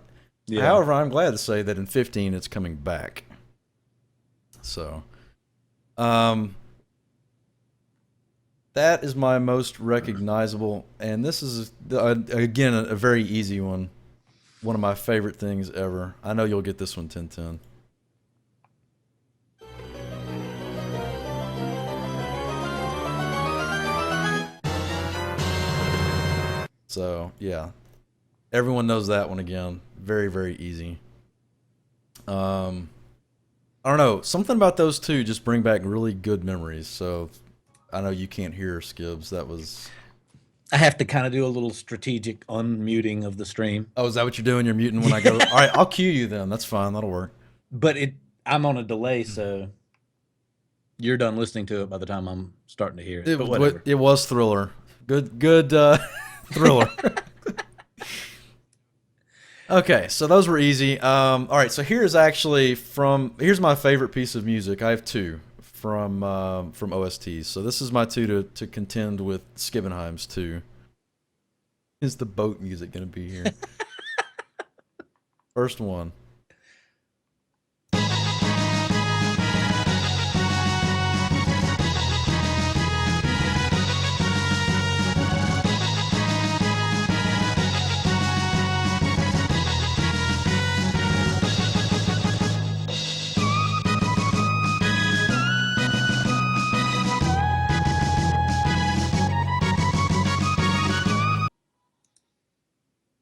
Yeah. However, I'm glad to say that in 15 it's coming back. So, that is my most recognizable, and this is, again, a very easy one. One of my favorite things ever. I know you'll get this one, 1010. So, yeah. Everyone knows that one again. Very, very easy. I don't know. Something about those two just bring back really good memories. So, I know you can't hear Skibbs. That was... I have to kind of do a little strategic unmuting of the stream. Oh, is that what you're doing? You're muting when I go... All right, I'll cue you then. That's fine. That'll work. But I'm on a delay, so you're done listening to it by the time I'm starting to hear it. But whatever. It was Thriller. Good Thriller. Okay, so those were easy. All right, so here's my favorite piece of music. I have two from OSTs. So this is my two to contend with Skibbenheim's two. Is the boat music going to be here? First one.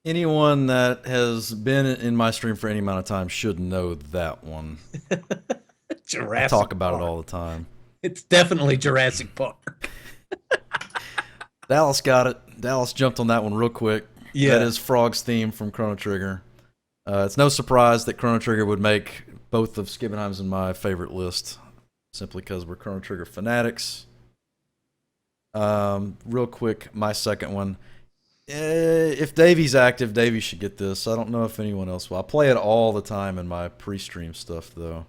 Anyone that has been in my stream for any amount of time should know that one. Jurassic I talk about Park. it all the time. It's definitely Jurassic Park. Dallas got it. Dallas jumped on that one real quick. Yeah. That is Frog's theme from Chrono Trigger. It's no surprise that Chrono Trigger would make both of Skibbenheim's in my favorite list, simply because we're Chrono Trigger fanatics. Real quick, my second one. If Davey's active, Davey should get this. I don't know if anyone else will. I play it all the time in my pre-stream stuff, though.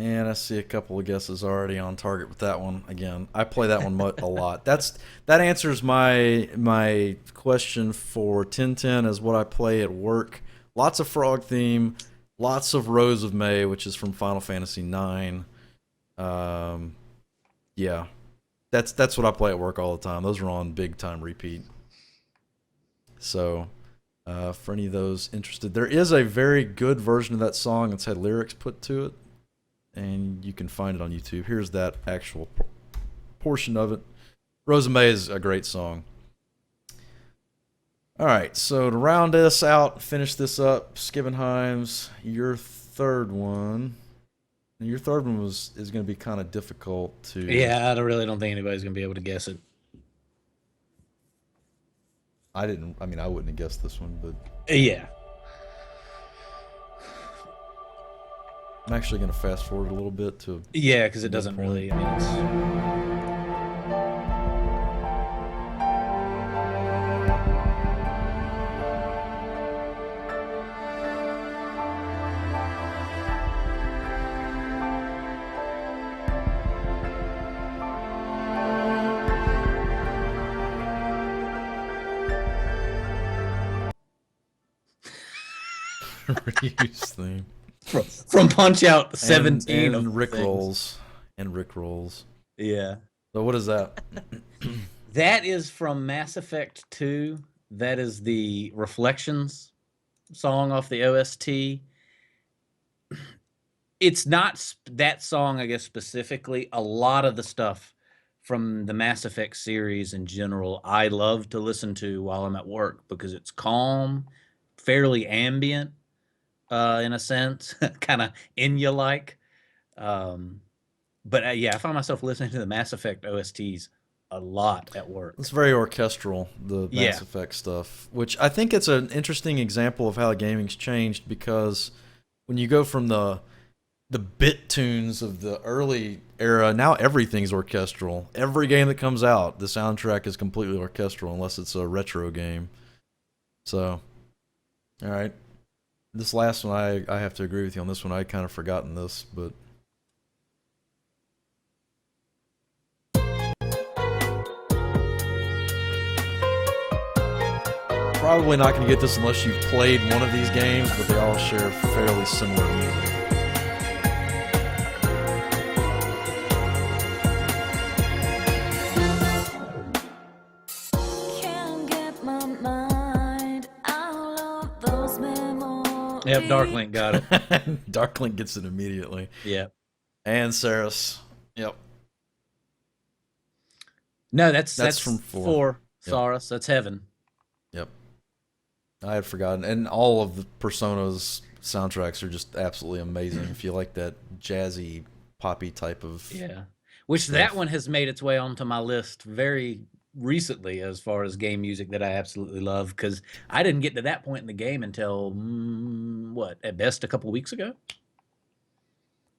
And I see a couple of guesses already on target with that one. Again, I play that one a lot. That answers my question for 1010 is what I play at work. Lots of Frog theme, lots of Rose of May, which is from Final Fantasy IX. Yeah, that's what I play at work all the time. Those are on big time repeat. So, for any of those interested, there is a very good version of that song that's had lyrics put to it. And you can find it on YouTube. Here's that actual portion of it. Rose of May is a great song. All right, so to round us out, finish this up, Skibbenheim's, your third one. Your third one is going to be kind of difficult to... Yeah, I really don't think anybody's going to be able to guess it. I wouldn't have guessed this one, but... Yeah. I'm actually going to fast forward a little bit to... Yeah, because it doesn't really... it's... Reuse theme. From Punch Out 17 and Rick Rolls. Yeah. So what is that? That is from Mass Effect 2. That is the Reflections song off the OST. It's not that song, I guess, specifically. A lot of the stuff from the Mass Effect series in general, I love to listen to while I'm at work because it's calm, fairly ambient. In a sense, kind of Enya-like. But yeah, I find myself listening to the Mass Effect OSTs a lot at work. It's very orchestral, the Mass Effect stuff, which I think it's an interesting example of how gaming's changed, because when you go from the bit tunes of the early era, now everything's orchestral. Every game that comes out, the soundtrack is completely orchestral unless it's a retro game. So, all right. This last one, I have to agree with you on this one. I'd kind of forgotten this, but... Probably not going to get this unless you've played one of these games, but they all share fairly similar music. Yep, Darklink got it. Darklink gets it immediately. Yeah. And Saris. Yep. No, that's from 4. Yep. Saris, that's Heaven. Yep. I had forgotten. And all of the Persona's soundtracks are just absolutely amazing. If you like that jazzy poppy type of Yeah. Which that stuff. one has made its way onto my list very recently as far as game music that I absolutely love, because I didn't get to that point in the game until what, at best a couple weeks ago.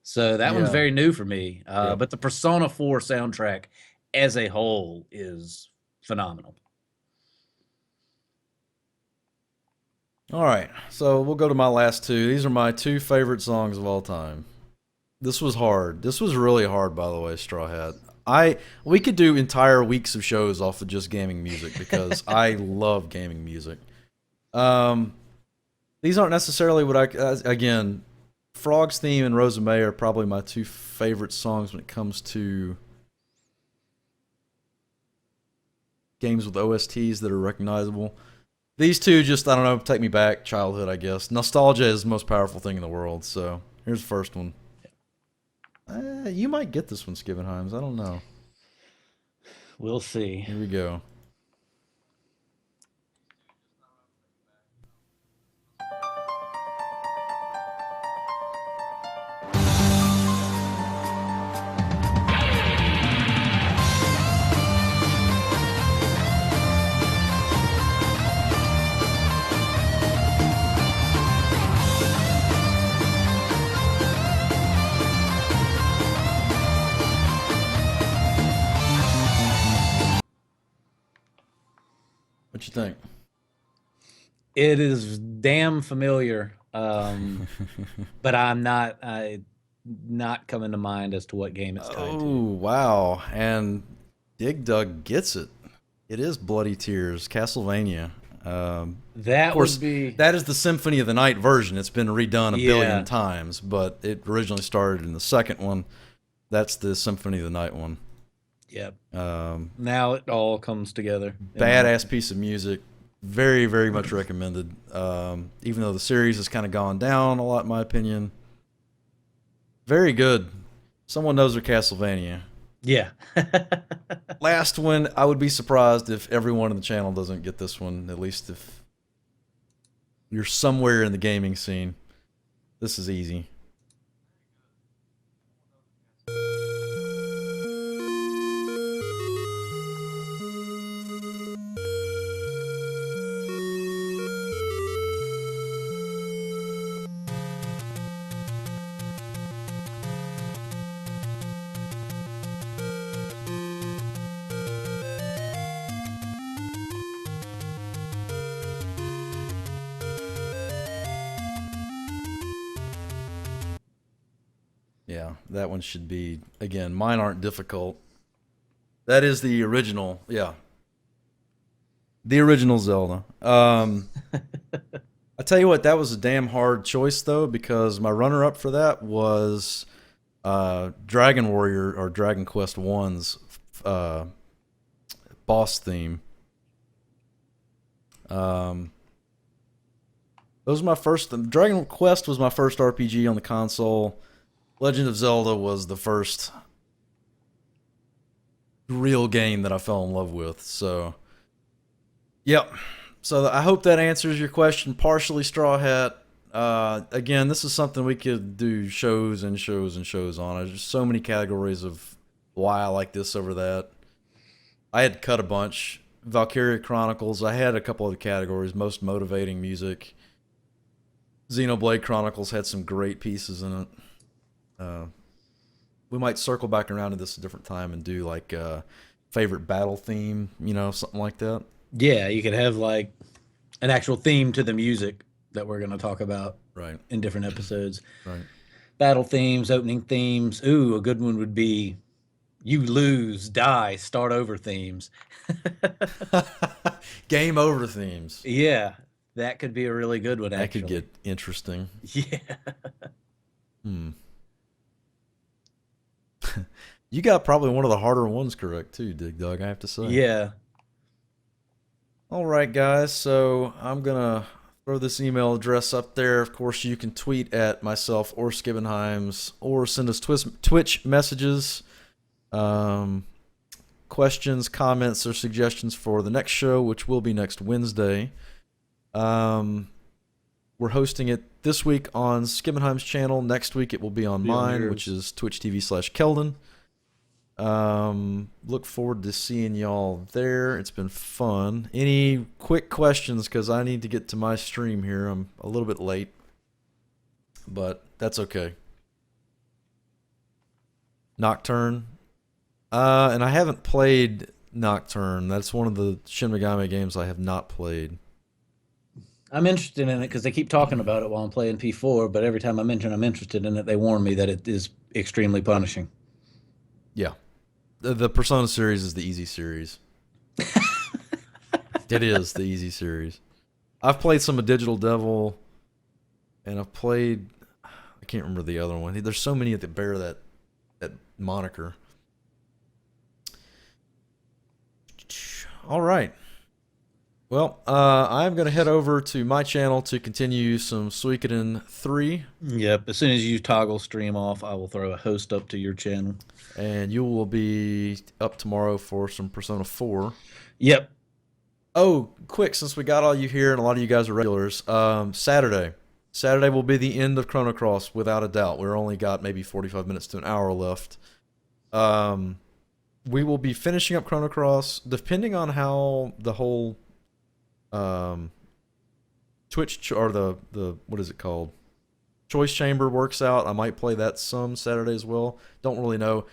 So that one's Yeah. very new for me. Yep. But the Persona 4 soundtrack as a whole is phenomenal. All right, so we'll go to my last two. These are my two favorite songs of all time. This was hard. This was really hard, by the way, Straw Hat. We could do entire weeks of shows off of just gaming music because I love gaming music. Um, these aren't necessarily what again. Frog's theme and Rosa May are probably my two favorite songs when it comes to games with OSTs that are recognizable. These two just, I don't know, take me back, childhood, I guess. Nostalgia is the most powerful thing in the world. So here's the first one. You might get this one, Skibbenheims. I don't know. We'll see. Here we go. What you think? It is damn familiar, but I not coming to mind as to what game it's tied Oh, to. wow. And Dig Dug gets it. It is Bloody Tears, Castlevania. Of That course, would be, that is the Symphony of the Night version. It's been redone a yeah, billion times, but it originally started in the second one. That's the Symphony of the Night one. yep. Um, Now it all comes together. Badass piece of music. Very, very much recommended. Even though the series has kind of gone down a lot, in my opinion. Very good. Someone knows their Castlevania. Yeah. Last one, I would be surprised if everyone in the channel doesn't get this one, at least if you're somewhere in the gaming scene. This is easy. Yeah, that one should be, again, mine aren't difficult. That is the original, yeah. The original Zelda. I tell you what, that was a damn hard choice though, because my runner-up for that was Dragon Warrior or Dragon Quest One's uh, boss theme. Those were my first. Dragon Quest was my first RPG on the console. Legend of Zelda was the first real game that I fell in love with. So, yep. So I hope that answers your question partially, Straw Hat. Again, this is something we could do shows and shows and shows on. There's just so many categories of why I like this over that. I had to cut a bunch. Valkyria Chronicles, I had a couple of the categories. Most motivating music. Xenoblade Chronicles had some great pieces in it. We might circle back around to this a different time and do like favorite battle theme, something like that. Yeah, you could have like an actual theme to the music that we're going to talk about Right. in different episodes. Right. Battle themes, opening themes. Ooh, a good one would be you lose, die, start over themes. Game over themes. Yeah, that could be a really good one, That could actually. get interesting. Yeah. Hmm. You got probably one of the harder ones correct too, Dig Dug, I have to say. Yeah. All right, guys. So I'm gonna throw this email address up there. Of course, you can tweet at myself or Skibbenheims or send us Twitch messages, questions, comments, or suggestions for the next show, which will be next Wednesday. We're hosting it this week on Skimmenheim's channel. Next week it will be on mine, which is Twitch TV/Keldon. Look forward to seeing y'all there. It's been fun. Any quick questions? Because I need to get to my stream here. I'm a little bit late, but that's okay. Nocturne. And I haven't played Nocturne. That's one of the Shin Megami games I have not played. I'm interested in it because they keep talking about it while I'm playing P4, but every time I mention I'm interested in it, they warn me that it is extremely punishing. Yeah. The Persona series is the easy series. It is the easy series. I've played some of Digital Devil, and I've played... I can't remember the other one. There's so many that bear that moniker. All right. Well, I'm going to head over to my channel to continue some Suikoden 3. Yep. As soon as you toggle stream off, I will throw a host up to your channel. And you will be up tomorrow for some Persona 4. Yep. Oh, quick, since we got all you here and a lot of you guys are regulars, Saturday. Saturday will be the end of Chrono Cross, without a doubt. We're only got maybe 45 minutes to an hour left. We will be finishing up Chrono Cross, depending on how the whole... Twitch or the what is it called? Choice Chamber works out. I might play that some Saturday as well. Don't really know.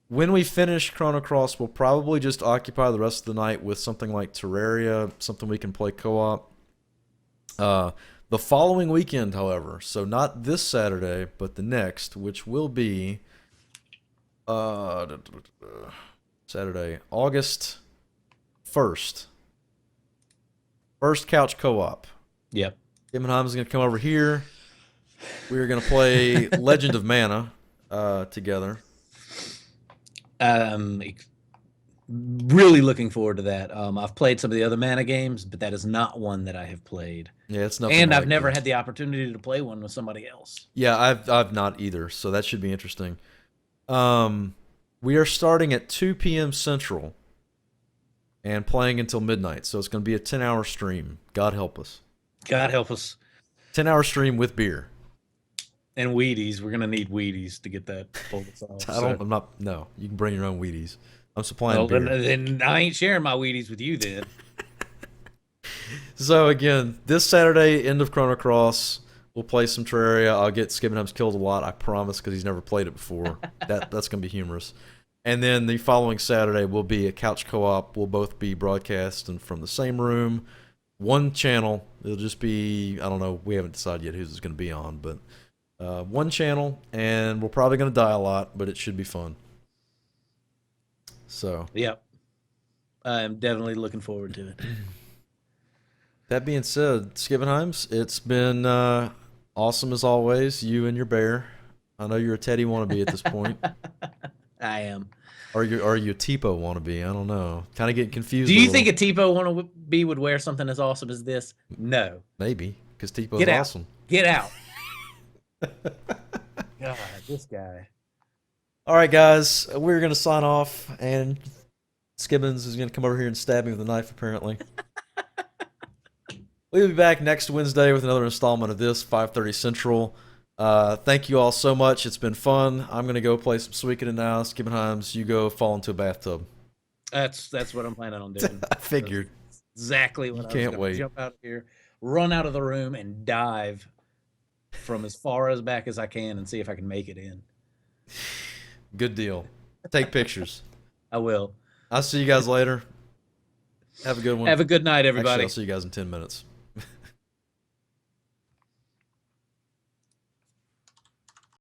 When we finish Chrono Cross, we'll probably just occupy the rest of the night with something like Terraria, something we can play co-op. The following weekend, however, so not this Saturday, but the next, which will be Saturday, August 1st. First couch co-op. Yep. Skimmenheim is going to come over here. We are going to play Legend of Mana together. Really looking forward to that. I've played some of the other Mana games, but that is not one that I have played. Yeah, it's nothing. And I've like never it. had the opportunity to play one with somebody else. Yeah, I've not either, so that should be interesting. We are starting at 2 p.m. Central and playing until midnight, so it's going to be a 10-hour stream. God help us. God help us. 10-hour stream with beer. And Wheaties. We're going to need Wheaties to get that pulled off. No, you can bring your own Wheaties. I'm supplying beer. Then I ain't sharing my Wheaties with you then. So again, this Saturday, end of Chrono Cross, we'll play some Terraria. I'll get Skimmenheim's Killed a Lot, I promise, because he's never played it before. That's going to be humorous. And then the following Saturday will be a couch co-op. We'll both be broadcasting from the same room, one channel. It'll just be, I don't know, we haven't decided yet who's it's going to be on, but one channel, and we're probably going to die a lot, but it should be fun. So. Yep. I'm definitely looking forward to it. That being said, Skimmenheims, it's been awesome as always. You and your bear. I know you're a Teddy wannabe at this point. I am. Are you a Tipo wannabe? I don't know. Kind of getting confused. Do you think a Tipo wannabe would wear something as awesome as this? No. Maybe, because Tipo's awesome. Get out. God, this guy. All right, guys, we're going to sign off, and Skibbins is going to come over here and stab me with a knife, apparently. We'll be back next Wednesday with another installment of this, 5:30 Central. Thank you all so much. It's been fun. I'm going to go play some Suikoden now. Skimmenheims, you go fall into a bathtub. That's what I'm planning on doing. I figured. That's exactly what I was can't gonna wait. Jump out of here, run out of the room, and dive from as far as back as I can and see if I can make it in. Good deal. Take pictures. I will. I'll see you guys later. Have a good one. Have a good night, everybody. Actually, I'll see you guys in 10 minutes.